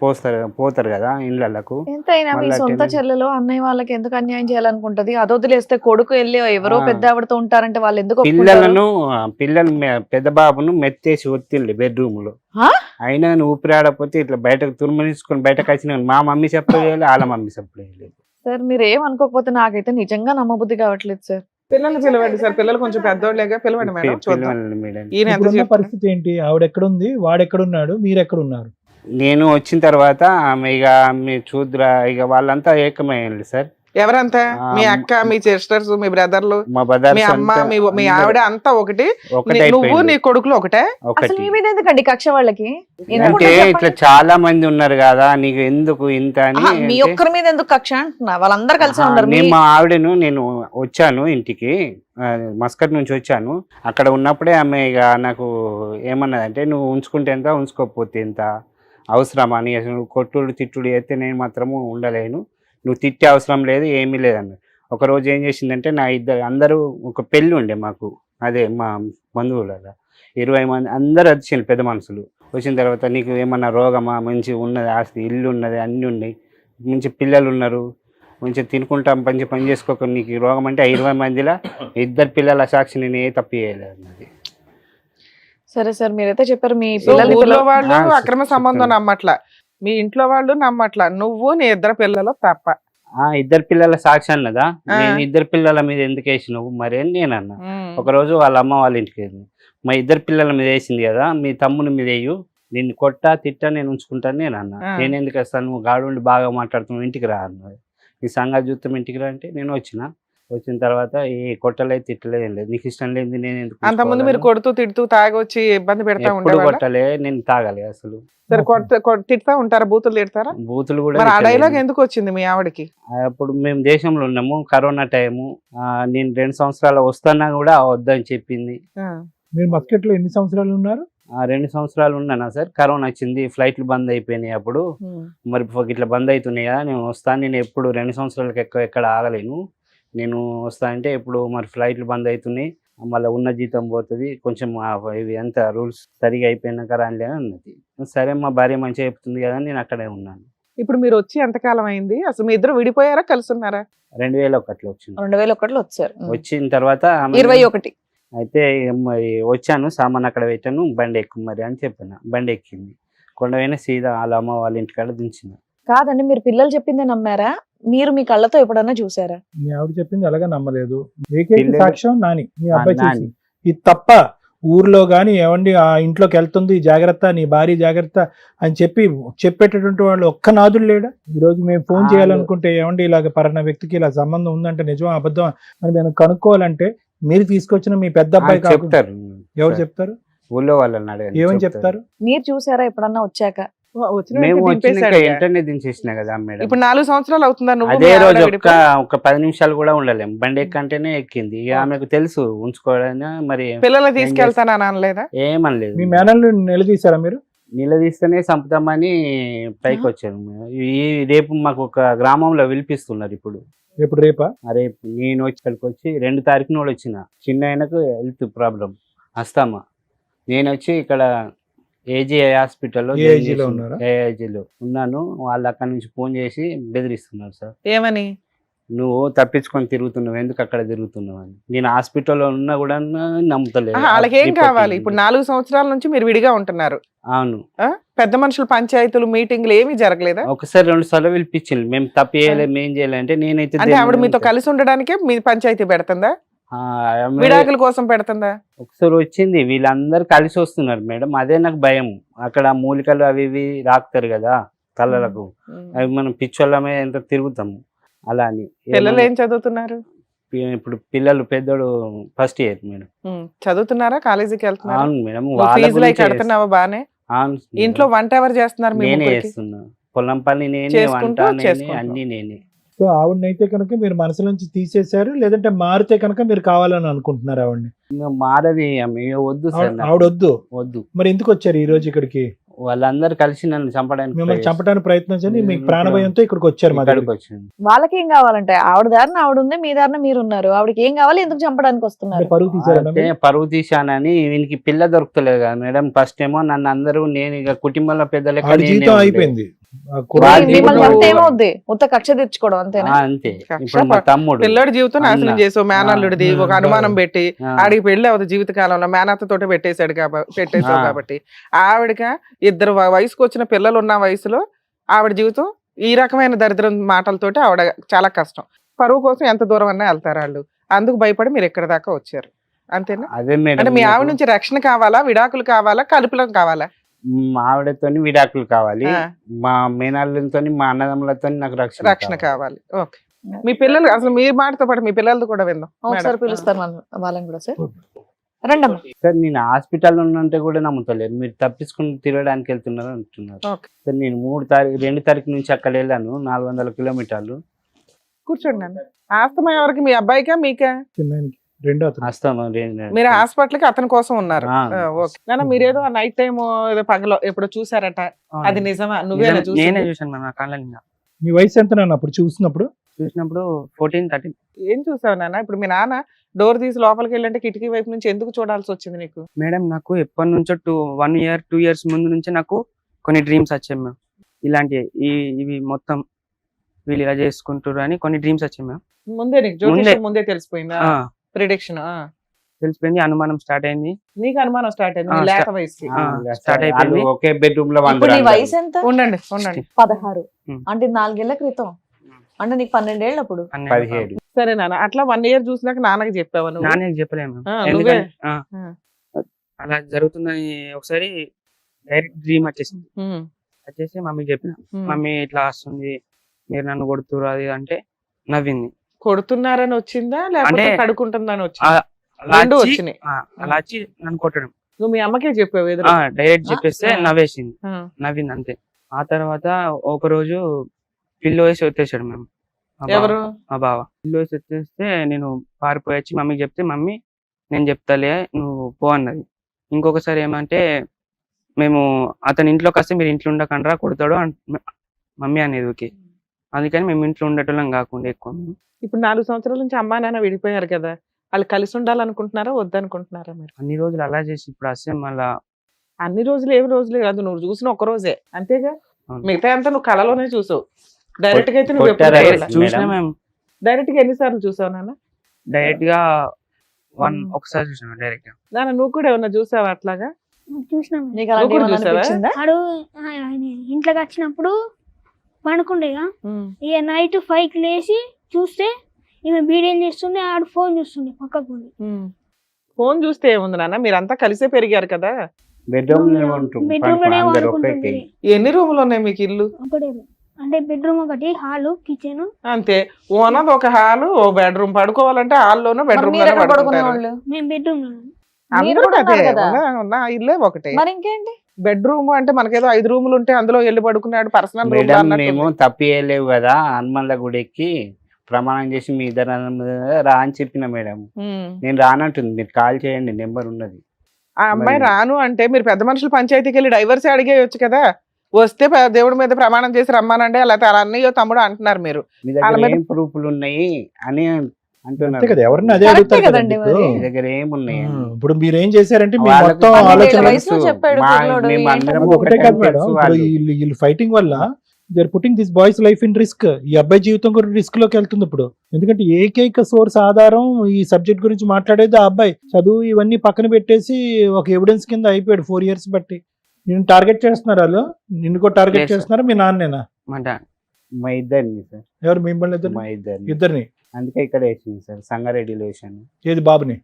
పోతారు కదా ఇళ్ళకు. ఎంతైనా మీ మళ్ళా సొంత చెల్లెలు అన్నయ్య వాళ్ళకి ఎందుకు అన్యాయం చేయాలనుకుంటది? అది వదిలేస్తే కొడుకు వెళ్ళి ఎవరో పెద్ద ఆవిడతో ఉంటారంటే వాళ్ళు ఎందుకు ఒప్పుకుంటారు? పిల్లలు పెద్ద బాబును మెత్తేసి ఒత్తిండి బెడ్రూమ్ లో, అయినా నువ్వు ఊపిరాడపోతే ఇట్లా బయటకు తుర్మనిసుకొని బయటకు వచ్చిన మా మమ్మీ చెప్పలేదు, వాళ్ళ మమ్మీ చెప్పలేదు. సార్ మీరు ఏం అనుకోకపోతే నాకైతే నిజంగా నమ్మబుద్ధి కావట్లేదు సార్. పిల్లల్ని పిలవండి సార్, పిల్లలు కొంచెం పెద్దోళ్ళేగా, పిలవండి మేడం, చూద్దాం మేడం. ఈయన ఎంత ఇప్పుడున్న చెప్పినా. పరిస్థితి ఏంటి? ఆవిడ ఎక్కడుంది, వాడు ఎక్కడున్నాడు, మీరు ఎక్కడున్నారు? నేను వచ్చిన తర్వాత ఆమె ఇక మీరు చూద్దురా, ఇక వాళ్ళంతా ఏకమయ్యారు సార్. ఎవరంతా మీ ఆ, అక్క మీ సిస్టర్స్ మీ బ్రదర్లు మా బ్రదర్స్ మీ అమ్మ మీ ఆవిడ అంతా ఒకటి ఒకటే నువ్వు నీ కొడుకులు ఒకటే అసలు ఒకటి మీ మీద ఎందుకండి కక్ష వాళ్ళకి ఎందుకు అంటే ఉంటుంది ఇట్లా చెప్పండి? చాలా మంది ఉన్నారు కదా నీకు ఎందుకు ఇంత అని ఆహా, మీ అంటే, ఒక్కరి మీద ఎందుకు కక్ష అంటున్నా వాళ్ళందరూ కలిసి ఉండరు నేను మా ఆవిడను నేను వచ్చాను ఇంటికి మస్కట్ నుంచి వచ్చాను. అక్కడ ఉన్నప్పుడే ఆమె ఇక నాకు ఏమన్నదంటే నువ్వు ఉంచుకుంటే ఎంత ఉంచుకోకపోతే ఎంత అవసరమా అని అసలు నువ్వు కొట్టుడు తిట్టుడు అయితే నేను మాత్రము ఉండలేను, నువ్వు తిట్టే అవసరం లేదు ఏమీ లేదన్న. ఒకరోజు ఏం చేసిందంటే నా అందరూ ఒక పెళ్ళి ఉండే మాకు, అదే మా బంధువులలో 20 మంది అందరూ వచ్చింది పెద్ద మనుషులు. వచ్చిన తర్వాత నీకు ఏమన్నా రోగమా, మంచి ఉన్నది ఆస్తి ఇల్లు ఉన్నది అన్నీ ఉన్నాయి, మంచి పిల్లలు ఉన్నారు, మంచిగా తినుకుంటాం మంచి పని చేసుకోక నీకు రోగం అంటే 20 మందిలో 2 పిల్లల సాక్షి నేను ఏ తప్పు చేయలేదు అన్నది. సరే సార్ మీరైతే చెప్పారు మీ సో పిల్లల్ని ఊర్లో వాళ్ళు ఆ, అక్రమ సంబంధం చెప్తాను. నమ్మట్లా, మీ ఇంట్లో వాళ్ళు నమ్మట్లా, నువ్వు నీ 2 పిల్లలు తప్ప. 2 పిల్లల సాక్షి అన్నదా, ఆ. నేను 2 పిల్లల మీద ఎందుకు వేసినావు మరి అని నేను అన్నా. ఉమ్. ఒకరోజు వాళ్ళ అమ్మ వాళ్ళ ఇంటికి వెళ్ళింది, మా 2 పిల్లల మీద వేసింది కదా మీ తమ్ముని మీద వేయు, నిన్ను కొట్టా తిట్టా నేను ఉంచుకుంటాను నేను అన్నా. ఆ. నేను ఎందుకు వస్తాను, నువ్వు గాడుండి బాగా మాట్లాడుతున్నావు ఇంటికి రా అన్నది. ఈ సంగతి చూస్తాం ఇంటికి రా అంటే నేను వచ్చిన తర్వాత ఏ కొట్టలేదు తిట్టలేదు ఏం లేదు, నీకు ఇష్టం లేదు నేను ఎందుకు అంతకుముందు మీరు ఉంచుకోవాలని. కొడుతూ తిడుతూ తాగొచ్చి ఇబ్బంది పెడతా ఎప్పుడు ఉండేవాళ్ళ? కొట్టలే, నేను తాగలే అసలు, సరే తిడతా ఉంటారా, బూతులు తిడతారా? బూతులు కూడా మరి ఆ తిట్టలేదు. డైలాగ్ ఎందుకు వచ్చింది మీ ఆవిడకి? అప్పుడు మేము దేశంలో ఉన్నాము, కరోనా టైము, నేను 2 సంవత్సరాలు వస్తున్నా కూడా వద్దని చెప్పింది. ఆ. మీరు మస్కెట్ లో ఎన్ని సంవత్సరాలు ఉన్నారు? 2 సంవత్సరాలు ఉన్నానా సార్, కరోనా వచ్చింది, ఫ్లైట్లు బంద్ అయిపోయినాయి అప్పుడు. మరి ఇట్లా బంద్ అవుతున్నాయి కదా నేను వస్తాను, నేను ఎప్పుడు 2 సంవత్సరాలకు ఎక్కడ ఆగలేను, నేను వస్తా అంటే ఎప్పుడు మరి ఫ్లైట్లు బంద్ అవుతున్నాయి, మళ్ళీ ఉన్న జీతం పోతుంది, కొంచెం ఇవి అంతా రూల్స్ సరిగా అయిపోయినాక రానిలే అన్నది. సరే మా భార్య మంచిగా చెప్తుంది కదా అని నేను అక్కడే ఉన్నాను. ఇప్పుడు మీరు వచ్చి ఎంతకాలం అయింది? అసలు మీ ఇద్దరు విడిపోయారా కలిసి ఉన్నారా? 2001లో వచ్చింది. 2001లో వచ్చారు వచ్చిన తర్వాత ఆమె 21 అయితే మరి వచ్చాను, సామాన్ అక్కడ పెట్టాను, బండి ఎక్కు మరి అని చెప్పాను. బండి ఎక్కింది, కొండవైన సీదా వాళ్ళ అమ్మ వాళ్ళ ఇంటికాడ దించిన. కాదండి మీరు పిల్లలు చెప్పిందే నమ్మారా, మీరు మీ కళ్ళతో ఎప్పుడన్నా చూసారా? మీ ఆవిడ చెప్పింది అలాగే నమ్మలేదు. ఏకైక పిల్లలు- సాక్ష్యం నాని, మీ అబ్బాయి నాని. చేసింది. ఇది తప్ప ఊర్లో గాని ఏమండి ఆ ఇంట్లోకి వెళ్తుంది జాగ్రత్త, నీ భార్య జాగ్రత్త అని చెప్పేటటువంటి వాళ్ళు ఒక్క నాదులు లేడా? ఈ రోజు మేము ఫోన్ ఆ, చేయాలనుకుంటే ఏమండి ఇలాగ పలానా వ్యక్తికి ఇలా సంబంధం ఉందంటే నిజం అబద్ధం అని మేము కనుక్కోవాలంటే మీరు తీసుకొచ్చిన మీ పెద్ద అబ్బాయి కాకుండా చెప్తారు. ఎవరు చెప్తారు? ఊళ్ళో వాళ్ళని అడగండి, ఏమని చెప్తారు. చెప్తారు? మీరు చూసారా ఎప్పుడన్నా వచ్చాక? వచ్చిన మేము వెంటనే వచ్చినాక దింపేశాడు ఇక. వెంటనే దించేసిన కదా మేడం. ఇప్పుడు 4 సంవత్సరాలు అవుతుందా నువ్వు అదే మీ ఆవిడ రోజు విడిపోయి? ఒక 10 నిమిషాలు కూడా ఉండలేము, బండి ఎక్కంటేనే ఎక్కింది. ఇక ఆమెకు తెలుసు ఉంచుకోవడానికి, మరి పిల్లల్ని తీసుకెళ్తానని అనలేదా? ఏమనలేదు. మీ మేనల్ని నిలదీశారా మీరు? నిలదీస్తేనే చంపుతామని పైకి వచ్చాను. ఈ రేపు మాకు ఒక గ్రామంలో పిలిపిస్తున్నారు ఇప్పుడు. ఎప్పుడు రేపా? రేపు నేను ఇక్కడికి వచ్చి 2 తారీఖున కూడా వచ్చిన. చిన్న ఆయనకు హెల్త్ ప్రాబ్లం అస్తామా, నేను వచ్చి ఇక్కడ ఏజీ హాస్పిటల్లో ఏ ఏజీలో ఉన్నారా? ఏజీలో ఉన్నాను. వాళ్ళు అక్కడ నుంచి ఫోన్ చేసి బెదిరిస్తున్నారు సార్, ఏమని? నువ్వు తప్పించుకొని తిరుగుతున్నావు, ఎందుకు అక్కడ తిరుగుతున్నావు అని. నేను హాస్పిటల్లో ఉన్నా కూడా నమ్ముతలేదు. వాళ్ళకి ఏం రిపోర్ట్ కావాలి? ఉంది. ఇప్పుడు 4 సంవత్సరాల నుంచి మీరు విడిగా ఉంటున్నారు. అవును, పెద్ద మనుషులు పంచాయతీలు మీటింగ్లు ఏమీ జరగలేదా? ఒకసారి 2 సార్లు పిలిపించింది. మేము తప్పు చేయలేదు, ఏం చేయాలి అంటే నేనైతే అంటే ఆవిడ మీతో కలిసి ఉండడానికే మీ పంచాయతీ పెడుతుందా, ఆమె విడాకుల కోసం పెడుతుందా? ఒకసారి వచ్చింది, వీళ్ళందరూ కలిసి వస్తున్నారు మేడం, అదే నాకు భయం. అక్కడ మూలికలు అవి ఇవి రాకుతారు కదా తలలకు, అవి మనం పిచ్చోళ్ళమే ఎంత తిరుగుతాము అలా అని. పిల్లలు ఏం చదువుతున్నారు? ఇప్పుడు పిల్లలు పెద్దోడు ఫస్ట్ ఇయర్ మేడం. చదువుతున్నారా? కాలేజీకి వెళ్తున్నారా? అవును మేడం, నువ్వు వాళ్ళ ఫీజులు అవి గురించే కడుతున్నావా బానే? అవును మేడం. ఇంట్లో వంట ఎవరు చేస్తున్నారు? మీ నేనే ముగ్గురికి? చేస్తున్నా, పొలం పని నేనే, చేసుకుంటూ వంట నేనే, చేసుకుంటున్నావు. అన్ని నేనే. సో ఆవిడనైతే కనుక మీరు మనసు నుంచి తీసేశారు, లేదంటే మారితే కనుక మీరు కావాలని అనుకుంటున్నారు ఆవిడని? ఇంకా మారది ఆమె, వద్దు సార్ నాకు. ఆవిడ వద్దు. వద్దు, మరి ఎందుకు వచ్చారు ఈ రోజు ఇక్కడికి? వాళ్ళందరూ కలిసి నన్ను చంపడానికి మిమ్మల్ని try చంపడానికి ప్రయత్నించండి, మీకు నేను ప్రాణభయంతో ఇక్కడికి వచ్చారు మా ఇక్కడికి దగ్గరికి. వచ్చాను. వాళ్ళకి ఏం కావాలంటే ఆవిడ దారిన ఆవిడ ఉంది, మీ దారిన మీరు ఉన్నారు. ఆవిడకి ఏం కావాలి, ఎందుకు చంపడానికి అంటే వస్తున్నారు? పరుగు తీశారన్నా అయితే మీరు? పరువు తీశానని వీనికి పిల్ల దొరుకుతలేదు కదా మేడం. ఫస్ట్ ఏమో నన్ను అందరూ, నేను ఇక కుటుంబంలో పెద్ద లెక్క ఆవిడ నేనే జీవితం ఉండే. అయిపోయింది. ఆ వాళ్ళ కుర్రాడి మిమ్మల్ని జీవితం- చంపితే ఏమవుద్ది? ఉత్త కక్ష తీర్చుకోవడం అంతేనా? అంతే. కక్ష ఇప్పుడు మా తమ్ముడు పిల్లడి జీవితం నాశనం అన్న. చేసావు, మేనల్లుడిది ఒక అనుమానం పెట్టి ఆ, ఆడికి పెళ్లి అవుతుంది జీవిత కాలంలో మేనత్త తోటే పెట్టేసావు ఆ. కాబట్టి ఆవిడక 2 వయసుకు వచ్చిన పిల్లలు ఉన్న వయసులో ఆవిడ జీవితం ఈ రకమైన దరిద్రం మాటలతోటి ఆవిడ చాలా కష్టం. పరువు కోసం ఎంత దూరం అన్నా వెళ్తారు వాళ్ళు. అందుకు భయపడి మీరు ఎక్కడి దాకా వచ్చారు, అంతేనా? అదే మేడం, అంటే మీ ఆవిడ నాకు నుంచి రక్షణ కావాలా, విడాకులు కావాలా, కలుపులం కావాలా? మా ఆవిడతోని విడాకులు కావాలి, ఆ, మా మేనల్లతో మా అన్నదమ్ములతో నాకు రక్షణ రక్షణ కావాలి. కావాలి. ఓకే. మీ పిల్లలు అసలు మీ మాటతో పాటు మీ పిల్లలతో కూడా విందాం ఒకసారి మేడం. పిలుస్తారు వాళ్ళని కూడా సార్. రండమ్మా. సార్ నేను హాస్పిటల్ ఉన్నంటే కూడా నమ్ముతలేరు, మీరు తప్పించుకుని తిరగడానికి వెళ్తున్నారు అంటున్నారు. ఓకే. సార్ నేను 2 తారీఖు నుంచి అక్కడ వెళ్ళాను, 400 కిలోమీటర్లు. కూర్చోండి నాన్న. ఆస్తమా ఎవరికి, మీ అబ్బాయికా మీకా? చిన్నానికి రెండో అతను. వస్తాను మీరు హాస్పిటల్ కి అతని కోసం ఉన్నారు. ఆ. ఓకే నాన్న, మీరేదో నైట్ టైం ఏదో పగలో ఎప్పుడు చూసారట, అది నిజమా? నువ్వేనా నేనే చూసింది? చూసాను మ్యామ్ నా కళ్ళ నిండా. నీ వయసు ఎంత నాన్న అప్పుడు చూసినప్పుడు? చూసినప్పుడు 14-13. ఏం చూసావు నాన్న? ఇప్పుడు మీ నాన్న డోర్ తీసి లోపలికి వెళ్ళంటే కిటికీ వైపు నుంచి ఎందుకు చూడాల్సి వచ్చింది నీకు? మేడం నాకు ఎప్పటి నుంచో 1 year 2 years ముందు నుంచి నాకు కొన్ని డ్రీమ్స్ వచ్చాయి మ్యామ్. ఇలాంటి ఇవి మొత్తం వీళ్ళు ఇలా చేసుకుంటారు అని కొన్ని డ్రీమ్స్ వచ్చాయి మ్యామ్. ముందే నీకు జ్యోతిష్యం ముందే తెలిసిపోయిందా? ఆ, ప్రిడిక్షన్ తెలిసిపోయింది, అనుమానం స్టార్ట్ అయింది. నీకు అనుమానం స్టార్ట్ అయింది ఆ, నీ లేత వయసుకి. స్టార్ట్ అయిపోయింది. ఒకే బెడ్రూమ్ లో ఇప్పుడు నీ వయసు ఎంత? ఉండండి ఉండండి. 16. ఉమ్. అంటే 4 ఏళ్ల క్రితం. అంటే నీకు 12 ఏళ్ళు అప్పుడు. 17. సరే నాన్న, అట్లా 1 year చూసినాక నాన్నకి చెప్పావా నువ్వు? నాన్నకి చెప్పలేము ఆ, మ్యామ్. నువ్వే. ఎందుకంటే అలా జరుగుతుందని ఒకసారి డైరెక్ట్ డ్రీమ్ వచ్చేసింది. ఉమ్, వచ్చేసి మమ్మీకి చెప్పిన, ఉమ్. మమ్మీ ఇట్లా వస్తుంది, మీరు నన్ను కొడుతురు అది అంటే నవ్వింది. కొడుతున్నారని వచ్చిందా లేకపోతే అంటే- కడుకుంటుందని ఆ, వచ్చిందా? అలా రెండు వచ్చి- వచ్చినాయి. ఆ, అలా వచ్చి నన్ను కొట్టడం. నువ్వు మీ అమ్మకే చెప్పావు ఎదురు. డైరెక్ట్ చెప్పేస్తే ఆ. నవ్వేసింది, ఆ, నవ్వింది అంతే. ఆ తర్వాత ఒక రోజు పిల్లో వేసి వచ్చేసాడు మేము. ఎవరు? మా బావ పిల్లో వేసి వచ్చేస్తే నేను పారిపోయి వచ్చి మమ్మీకి చెప్తే, మమ్మీ నేను చెప్తాలే నువ్వు పో అన్నది. ఇంకొకసారి ఏమంటే, మేము అతని ఇంట్లోకి వస్తే మీరు ఇంట్లో ఉండకండ్రా కొడతాడు మమ్మీ అనేది. ఓకే, అందుకని మేము ఇంట్లో ఉండేటోళ్ళం కాకుండా ఎక్కువ మేము. ఇప్పుడు 4 సంవత్సరాల నుంచి అమ్మా నాన్న విడిపోయారు కదా, వాళ్ళు కలిసి ఉండాలనుకుంటున్నారా వద్దనుకుంటున్నారా మీరు? అన్ని రోజులు అలా చేసి ఇప్పుడు వస్తే మళ్ళా అన్ని రోజులు ఏమి రోజులే కాదు, నువ్వు చూసిన ఒక రోజే అంతేగా. అవును. మిగతా అంతా నువ్వు కళలోనే చూసావు. డైరెక్ట్ గా అయితే నువ్వు ఎప్పుడు కొట్టారా? చూడలే. చూసినా మేడం. మేము డైరెక్ట్ గా ఎన్నిసార్లు చూసావు నాన్న? డైరెక్ట్ గా ఒకసారి చూసాము డైరెక్ట్ గా. నాన్న నువ్వు కూడా ఏమన్నా చూసావా అట్లాగా? చూసినాం. నీకు అలాంటి నువ్వు కూడా ఏమన్నా చూసావా? అనిపించిందా? ఆడు ఆయన ఇంట్లోకి వచ్చినప్పుడు పనుకుండేగా, ఇక నైట్ 5కి లేచి చూస్తే ఈమె బీడీలు చేస్తుండే, ఆడు ఫోన్ చూస్తుండే పక్కకు ఉండి. ఫోన్ చూస్తే ఏముంది నాన్న, మీరంతా కలిసే పెరిగారు కదా. బెడ్రూమ్ బెడ్రూమ్ లోనే వాడుకుంటుంది. ఎన్ని రూములు ఉన్నాయి మీకు ఇల్లు? ఒకటే room. అంటే బెడ్రూమ్ ఒకటి, హాలు, కిచెన్. అంతే. ఓనది ఒక హాలు, ఓ బెడ్రూమ్. పడుకోవాలంటే హాల్లోనూ మరి బెడ్రూమ్ మీరు లోనే ఎక్కడ పడుకుంటారు. పడుకునేవాళ్ళు? మేము బెడ్రూమ్ లో. మీరు అందరూ కూడా అదే ఉన్నారు కదా. ఉన్న ఇల్లే ఒకటే. మరి ఇంకేంటి? బెడ్రూమ్ అంటే మనకేదో 5 రూములు ఉంటే అందులో వెళ్ళి పడుకున్నాడు పర్సనల్ రూమ్ మేడం అన్నట్టు. మేము తప్పియలేవు కదా, హనుమన్ల గుడికి ప్రమాణం చేసి మీ ఇద్దరు రా అని చెప్పిన మేడం. నేను రానంటుంది, మీరు కాల్ చేయండి, నెంబర్ ఉన్నది. ఆ అమ్మాయి మరి- రాను అంటే మీరు పెద్ద మనుషులు పంచాయతీకి వెళ్ళి డైవర్స్ అడిగేయొచ్చు కదా. వస్తే దేవుడి మీద ప్రమాణం చేసి రమ్మానండి, లేకపోతే అలా అన్నయ్యో తమ్ముడు అంటున్నారు మీరు. మీ వాళ్ళ దగ్గర మీద- ఏం ప్రూఫ్లు ఉన్నాయి అని అంతే అంటున్నారు. కదా, ఎవరిని అదే కరెక్టే అడుగుతారు కదండి కదండి ఇప్పుడు. మరి. మీ దగ్గర ఏమున్నాయి అని. ఇప్పుడు మీరు ఏం చేశారంటే మీ వాళ్ళకి మొత్తం 12 ఆలోచన ఏళ్ల వయసులో చెప్పాడు పిల్లోడు, మేము ఏంటో అందరం ఒకటే ఒకటే కాదు మేడం. తెలుసు ఇప్పుడు వాళ్ళు. వీళ్ళు ఫైటింగ్ వల్ల they are putting this boys life in risk. ఈ అబ్బాయి జీవితం కూడా రిస్క్ లోకి వెళ్తుంది ఇప్పుడు. ఎందుకంటే ఏకైక సోర్స్ ఆధారం ఈ సబ్జెక్ట్ గురించి మాట్లాడేది ఆ అబ్బాయి. చదువు ఇవన్నీ పక్కన పెట్టేసి ఒక ఎవిడెన్స్ కింద అయిపోయాడు 4 years బట్టి. నిన్ను టార్గెట్ చేస్తున్నారు వాళ్ళు, నిన్ను కూడా టార్గెట్ Yes, sir. చేస్తున్నారా మీ నాన్నేనా? మా డాడ్ మా ఇద్దరిని సార్, ఎవరు మిమ్మల్ని ఇద్దరు? మా ఇద్దరిని. ఇద్దరిని. అందుకే ఇక్కడ వేసింది సార్, సంగారెడ్డిలో వేసాను. ఏది బాబుని?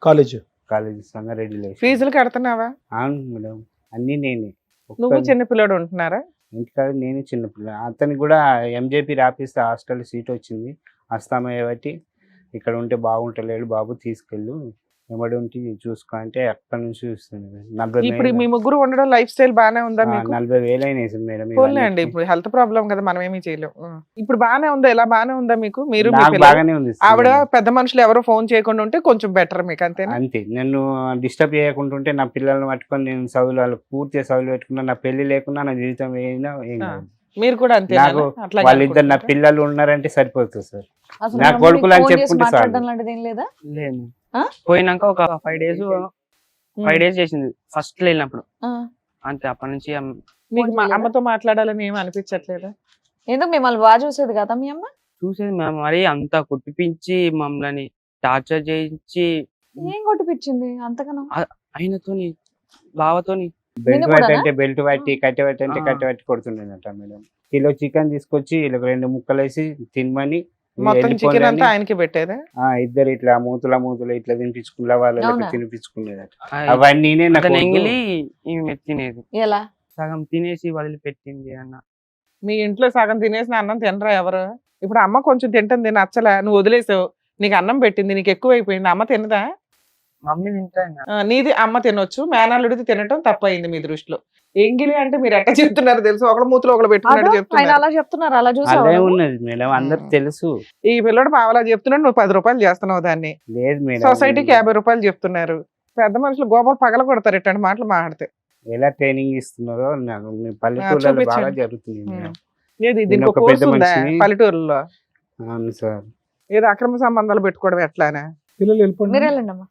కాలేజ్. కాలేజ్ సంగారెడ్డిలో వేసాను. ఫీజులు కడుతున్నావా? అవును మేడం, అన్ని నేనే. నువ్వు చిన్న పిల్లడు ఉంటున్నారా? ఇంటికాడ నేను చిన్నపిల్ల. అతనికి కూడా ఎంజేపీ రాపిస్తే హాస్టల్ సీట్ వచ్చింది, వస్తామయ్య బట్టి ఇక్కడ ఉంటే బాగుంటలేడు బాబు, తీసుకెళ్ళు ఎవడు ఉంటే చూసుకో అంటే అక్కడి నుంచి చూస్తుంది. ఇప్పుడు మీ ముగ్గురు ఉండడం లైఫ్ స్టైల్ బానే ఉందా మీకు? 40,000 అయినాయి సార్ మేడం. పోన్లే అండి, ఇప్పుడు హెల్త్ ప్రాబ్లం కదా, మనం ఏమీ చేయలేం. ఇప్పుడు బానే ఉందా? ఎలా బానే ఉందా మీకు? మీరు మీ నాకు పిల్లలు? బాగానే ఉంది సార్. ఆవిడ పెద్ద మనుషులు ఎవరో ఫోన్ చేయకుండా ఉంటే కొంచెం బెటర్ మీకు, అంతేనా? అంతే, నన్ను డిస్టర్బ్ చేయకుండా ఉంటే నా పిల్లల్ని పట్టుకొని నేను చదువులు వాళ్ళు పూర్తిగా చదువులు పెట్టుకున్నా, నా పెళ్లి లేకుండా నా జీవితం ఏం కాదు. మీరు కూడా అంతే. నాకు వాళ్ళిద్దరు నా పిల్లలు ఉన్నారంటే సరిపోతుంది సార్. అసలు నా మీ కొడుకులు అని ఫోన్ చేసి చెప్పుకుంటే చాలు. మాట్లాడడం లాంటిది ఏం లేదా? లేదు. ఆ? పోయినాక ఒక 5 days చేసింది ఫస్ట్ వెళ్ళినప్పుడు. ఆ. అంతే, అప్పటి నుంచి మీకు మా అమ్మతో మాట్లాడాలని ఏమి అనిపించట్లేదా? ఎందుకు మిమ్మల్ని బాగా చూసేది కదా మీ అమ్మ? చూసేది మేము మరి అంతా కొట్టిపించి మమ్మల్ని టార్చర్ చేయించి ఏం కొట్టిపించింది అంతగానో? ఆయనతోని బావతోని బెల్ట్ నిన్ను వైట్ కూడానా? అంటే బెల్ట్ పట్టి, కట్టె పట్టి అంటే ఆ. కట్టె పట్టి కొడుతుండేనట మేడం. కిలో చికెన్ తీసుకొచ్చి వీళ్ళకి 2 ముక్కలు వేసి తినమని మొత్తం చికెన్ వెళ్ళిపోవాలని, అంతా ఆయనకి పెట్టేదా? ఇద్దరు ఇట్లా మూతుల ఇట్లా తినిపించుకున్న వాళ్ళు అవునా? తినిపించుకునేదట. అవన్నీ నా అతను కొడుకు. ఎంగిలి ఈమె తినేది, ఎలా? సగం తినేసి వదిలిపెట్టింది అన్న. మీ ఇంట్లో సగం తినేసిన అన్నం తినరా ఎవరు? ఇప్పుడు అమ్మ కొంచెం తింటుంది నచ్చలే, నువ్వు వదిలేసావు, నీకు అన్నం పెట్టింది, నీకు ఎక్కువ అయిపోయింది, అమ్మ తినదా? మమ్మీ తింటా ఇంకా. నీది అమ్మ తినొచ్చు, మేనల్లుడిది తినటం తప్పయింది మీ దృష్టిలో. ఎంగిలి అంటే మీరు ఎట్లా చెప్తున్నారు తెలుసు, ఒకళ్ళ మూతులు ఒకళ్ళు పెట్టుకున్నట్టు ఆయన చెప్తున్నారు. అలా చెప్తున్నారు, అలా అదే చూసావు ఉన్నది మేడం, అందరికి తెలుసు. ఈ పిల్లడు పావలా చెప్తున్నాడు, నువ్వు 10 రూపాయలు చేస్తున్నావు దాన్ని. లేదు మేడం, సొసైటీకి 50 రూపాయలు చెప్తున్నారు. పెద్ద మనుషులు గోపాలు పగల కొడతారు ఇట్లాంటి మాటలు మాట్లాడితే. ఎలా ట్రైనింగ్ ఇస్తున్నారో నాకు మీ పల్లెటూళ్ళలో బాగా చూపించండి. జరుగుతుంది మేడం. ఏది నేను దీనికి ఒక కోర్సు పెద్ద ఉందా మనిషిని. పల్లెటూరులో? అవును సార్. ఏదో అక్రమ సంబంధాలు పెట్టుకోవడం ఎట్లానే? పిల్లలు వెళ్ళిపోండి. మీరు వెళ్ళండి అమ్మా.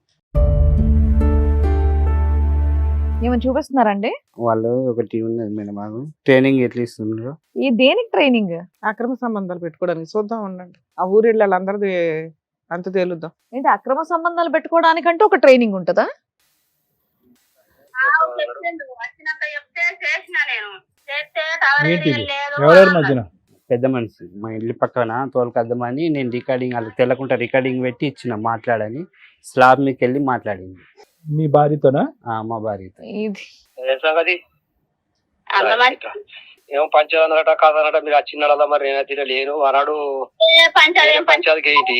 ఏమైనా చూపిస్తున్నారండి? వాళ్ళు ఒకటి ఉన్నది మేడం, మాకు ట్రైనింగ్ ఎట్లా ఇస్తున్నారు. ఈ దేనికి ట్రైనింగ్? అక్రమ సంబంధాలు పెట్టుకోవడానికి. చూద్దాం ఉండండి, ఆ ఊరిళ్ళ వాళ్ళందరిది అంత తేలుద్దాం. ఏంటి అక్రమ సంబంధాలు పెట్టుకోవడానికంటే ఒక ట్రైనింగ్ ఉంటుందా? వచ్చినాక చెప్తే చేసిన నేను చేస్తే టవర్ ఏంటి ఏరియా ఇది? లేదు ఎవరెవరి మధ్యన? పెద్ద మనిషి మా ఇల్లు పక్కన తోలుకద్దామని నేను రికార్డింగ్ వాళ్ళకి తెల్లకుండా రికార్డింగ్ పెట్టి ఇచ్చిన మాట్లాడని. స్లాబ్ మీకు వెళ్ళి మాట్లాడింది మీ భార్యతోనా? మా భార్యతో. ఇది సంగతి అంత మంచి ఏమో పంచాయతీ కాదనట, మీరు వచ్చినాడా? మరి నేనైతే లేను అన్నాడు. పంచాయతీ పంచాయతీకి ఏంటి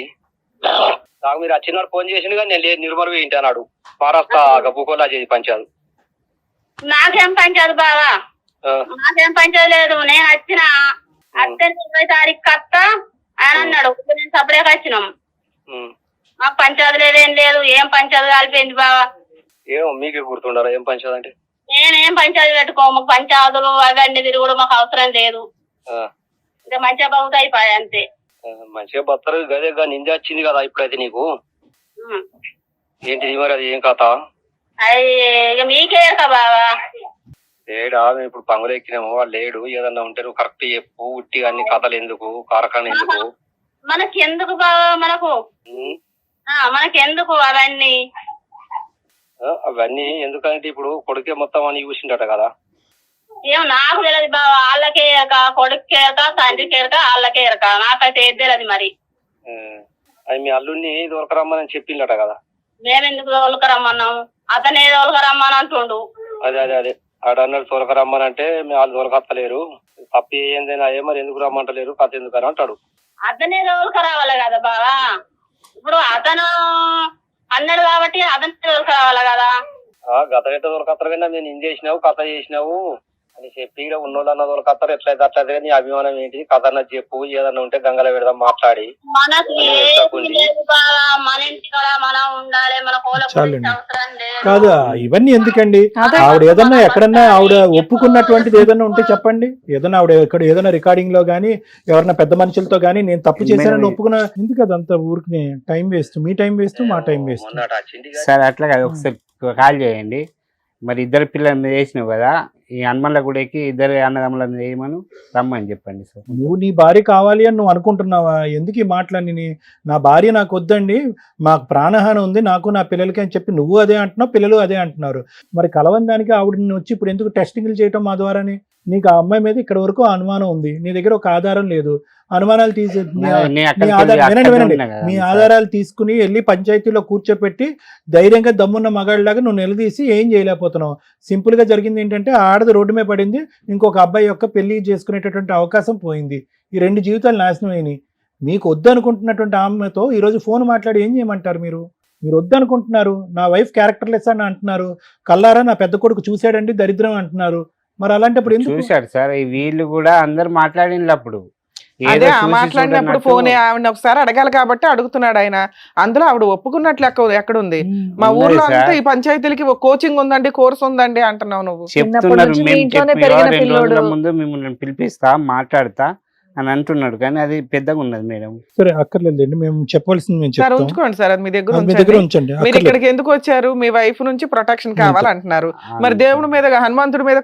నాకు మీరు వచ్చినాడు ఫోన్ చేసిండు కానీ నేను లేదు, నిర్మల్ ఏంటి అన్నాడు. మహారాష్ట్ర గబ్బుకోలా చేసి పంచాయతీ. నాకేం పంచాయతీ బావా, నాకేం పంచాయతీ లేదు. నేను వచ్చిన అత్తే 20 తారీఖు కత్త అని అన్నాడు. నేను సపరేట్ వచ్చినాం. మాకు పంచాయతీ లేదేం లేదు. ఏం పంచాయతీ కలిపింది బావా? ఏమో మీకే గుర్తుండాలా ఏం పంచాయతీ అంటే? నేనేం పంచాయతీ పెట్టుకో, మాకు పంచాయతీలు అవన్నీ తిరుగుడు మాకు అవసరం లేదు. ఇంకా మంచిగా బాగుతా అయిపోయాయి అంతే. మంచిగా బత్తరు గదే నింద వచ్చింది కదా ఇప్పుడైతే నీకు. ఏంటిది మరి అది ఏం కథ? అది ఇక మీకే కదా బావా. లేడా మేము ఇప్పుడు పంగులు ఎక్కినాము, వాడు లేడు. ఏదన్నా ఉంటే నువ్వు కరెక్ట్ చెప్పు. ఉట్టి అన్ని కథలు ఎందుకు, కారకాన్ని ఎందుకు? మనకెందుకు బావా, మనకెందుకు అవన్నీ? అవన్నీ ఎందుకంటే ఇప్పుడు కొడుకే మొత్తం అని చూసిండట కదా. ఏం నాకు తెలియదు బావా, వాళ్ళకే ఎరక, కొడుకు ఎరక, తండ్రికి ఎరక, వాళ్ళకే ఎరక. నాకైతే ఏది తెలియదు మరి. అది మీ అల్లుడిని దొరకరమ్మని చెప్పిండట కదా. మేమెందుకు తోలుకరమ్మన్నాము, అతనే తోలుకరమ్మని అంటుండు. అదే అదే అదే ఆడ అన్నాడు తోలకరమ్మని అంటే వాళ్ళు దొరకత్తలేరు, తప్పి ఏందైనా అయ్యే మరి ఎందుకు రమ్మంటలేరు, కథ ఎందుకు అని అంటాడు. అతనే తోలుకరావాలి కదా బావా. ఇప్పుడు అతను అన్నాడు కాబట్టి అతనే తోలుకరావాలి కదా. గత గట్ట దొరకత్తారు కానీ నేను ఇన్ చేసినావు కథ చేసినావు అని చెప్పి ఇక్కడ ఉన్నోళ్ళు అన్న దొరకత్తారు. ఎట్లయితే అట్లయితే నీ అభిమానం ఏంటి, కథ అన్న చెప్పు. ఏదన్నా ఉంటే గంగలో పెడదాం మాట్లాడి. మనకి ఏది లేదు బావా, మన ఇంటి కూడా మనం ఉండాలి, మన కోల చాలండి. అవసరం లేదు. కాదా ఇవన్నీ ఎందుకండి? ఆవిడ ఏదన్నా ఎక్కడన్నా ఆవిడ ఒప్పుకున్నటువంటిది ఏదన్నా ఉంటే చెప్పండి. ఏదన్నా ఆవిడ ఎక్కడ ఏదైనా రికార్డింగ్ లో గానీ ఎవరన్నా పెద్ద మనుషులతో గానీ నేను తప్పు చేశానని ఒప్పుకున్నా. ఎందుకు అదంతా ఊరికి టైం వేస్ట్, మీ టైం వేస్ట్, మా టైం వేస్ట్. మొన్నట వచ్చింది సార్ అట్లా కాదు, ఒకసారి కాల్ చేయండి. మరి ఇద్దరు పిల్లల మీద వేసినావు కదా, ఈ హనుమన్ల గుడికి ఇద్దరు అన్నదమ్ముల మీద వేయమని రమ్మని చెప్పండి సార్. నువ్వు నీ భార్య కావాలి అని నువ్వు అనుకుంటున్నావా? ఎందుకు ఈ మాటలన్నీ? నా భార్య నాకు వద్దండి, మాకు ప్రాణహాని ఉంది నాకు నా పిల్లలకి అని చెప్పి నువ్వు అదే అంటున్నావు, పిల్లలు అదే అంటున్నారు. మరి కలవని దానికి ఆవిడని వచ్చి ఇప్పుడు ఎందుకు టెస్టింగ్లు చేయటం మా ద్వారాని? నీకు ఆ అమ్మాయి మీద ఇక్కడ వరకు అనుమానం ఉంది, నీ దగ్గర ఒక ఆధారం లేదు. అనుమానాలు తీసి మీ ఆధారాలు తీసుకుని వెళ్ళి పంచాయతీలో కూర్చోపెట్టి ధైర్యంగా దమ్మున్న మగాళ్ళలాగా నువ్వు నిలదీసి ఏం చేయలేకపోతున్నావు. సింపుల్ గా జరిగింది ఏంటంటే ఆడది రోడ్డు మీద పడింది, ఇంకొక అబ్బాయి యొక్క పెళ్లి చేసుకునేటటువంటి అవకాశం పోయింది. ఈ 2 జీవితాలు నాశనం అయినాయి. మీకు వద్దనుకుంటున్నటువంటి ఆమెతో ఈరోజు ఫోన్ మాట్లాడి ఏం చేయమంటారు? మీరు వద్దనుకుంటున్నారు. నా వైఫ్ క్యారెక్టర్లెస్ అని అంటున్నారు. కల్లారా నా పెద్ద కొడుకు చూశాడండి దరిద్రం అంటున్నారు. మరి అలాంటప్పుడు ఎందుకు? చూశాడు సార్, వీళ్ళు కూడా అందరు మాట్లాడిండ్రు అప్పుడు. అదే మాట్లాడినప్పుడు ఫోన్ ఆవిడ ఒకసారి అడగాలి కాబట్టి అడుగుతున్నాడు ఆయన. అందులో ఆవిడ ఒప్పుకున్నట్లు ఎక్కడుంది? మా ఊర్లో అంతా ఈ పంచాయతీలకి కోచింగ్ ఉందండి, కోర్స్ ఉందండి అంటున్నావు నువ్వు. చెప్తున్నారు. ముందు మిమ్మల్ని పిలిపిస్తా మాట్లాడతా అని అంటున్నాడు, కానీ అది పెద్దగా ఉన్నది మేడం. సరే అక్కర్లేదండి, మేము చెప్పవలసింది మేము సార్ చెప్తాం. ఉంచుకోండి సార్, అది మీ దగ్గర అది మీ దగ్గర ఉంచండి. ఉంచండి. మీరు అక్కర్లేదు. ఇక్కడికి ఎందుకు వచ్చారు? మీ వైఫ్ నుంచి ప్రొటెక్షన్ కావాలంటున్నారు. మరి దేవుడి మీద హనుమంతుడి మీద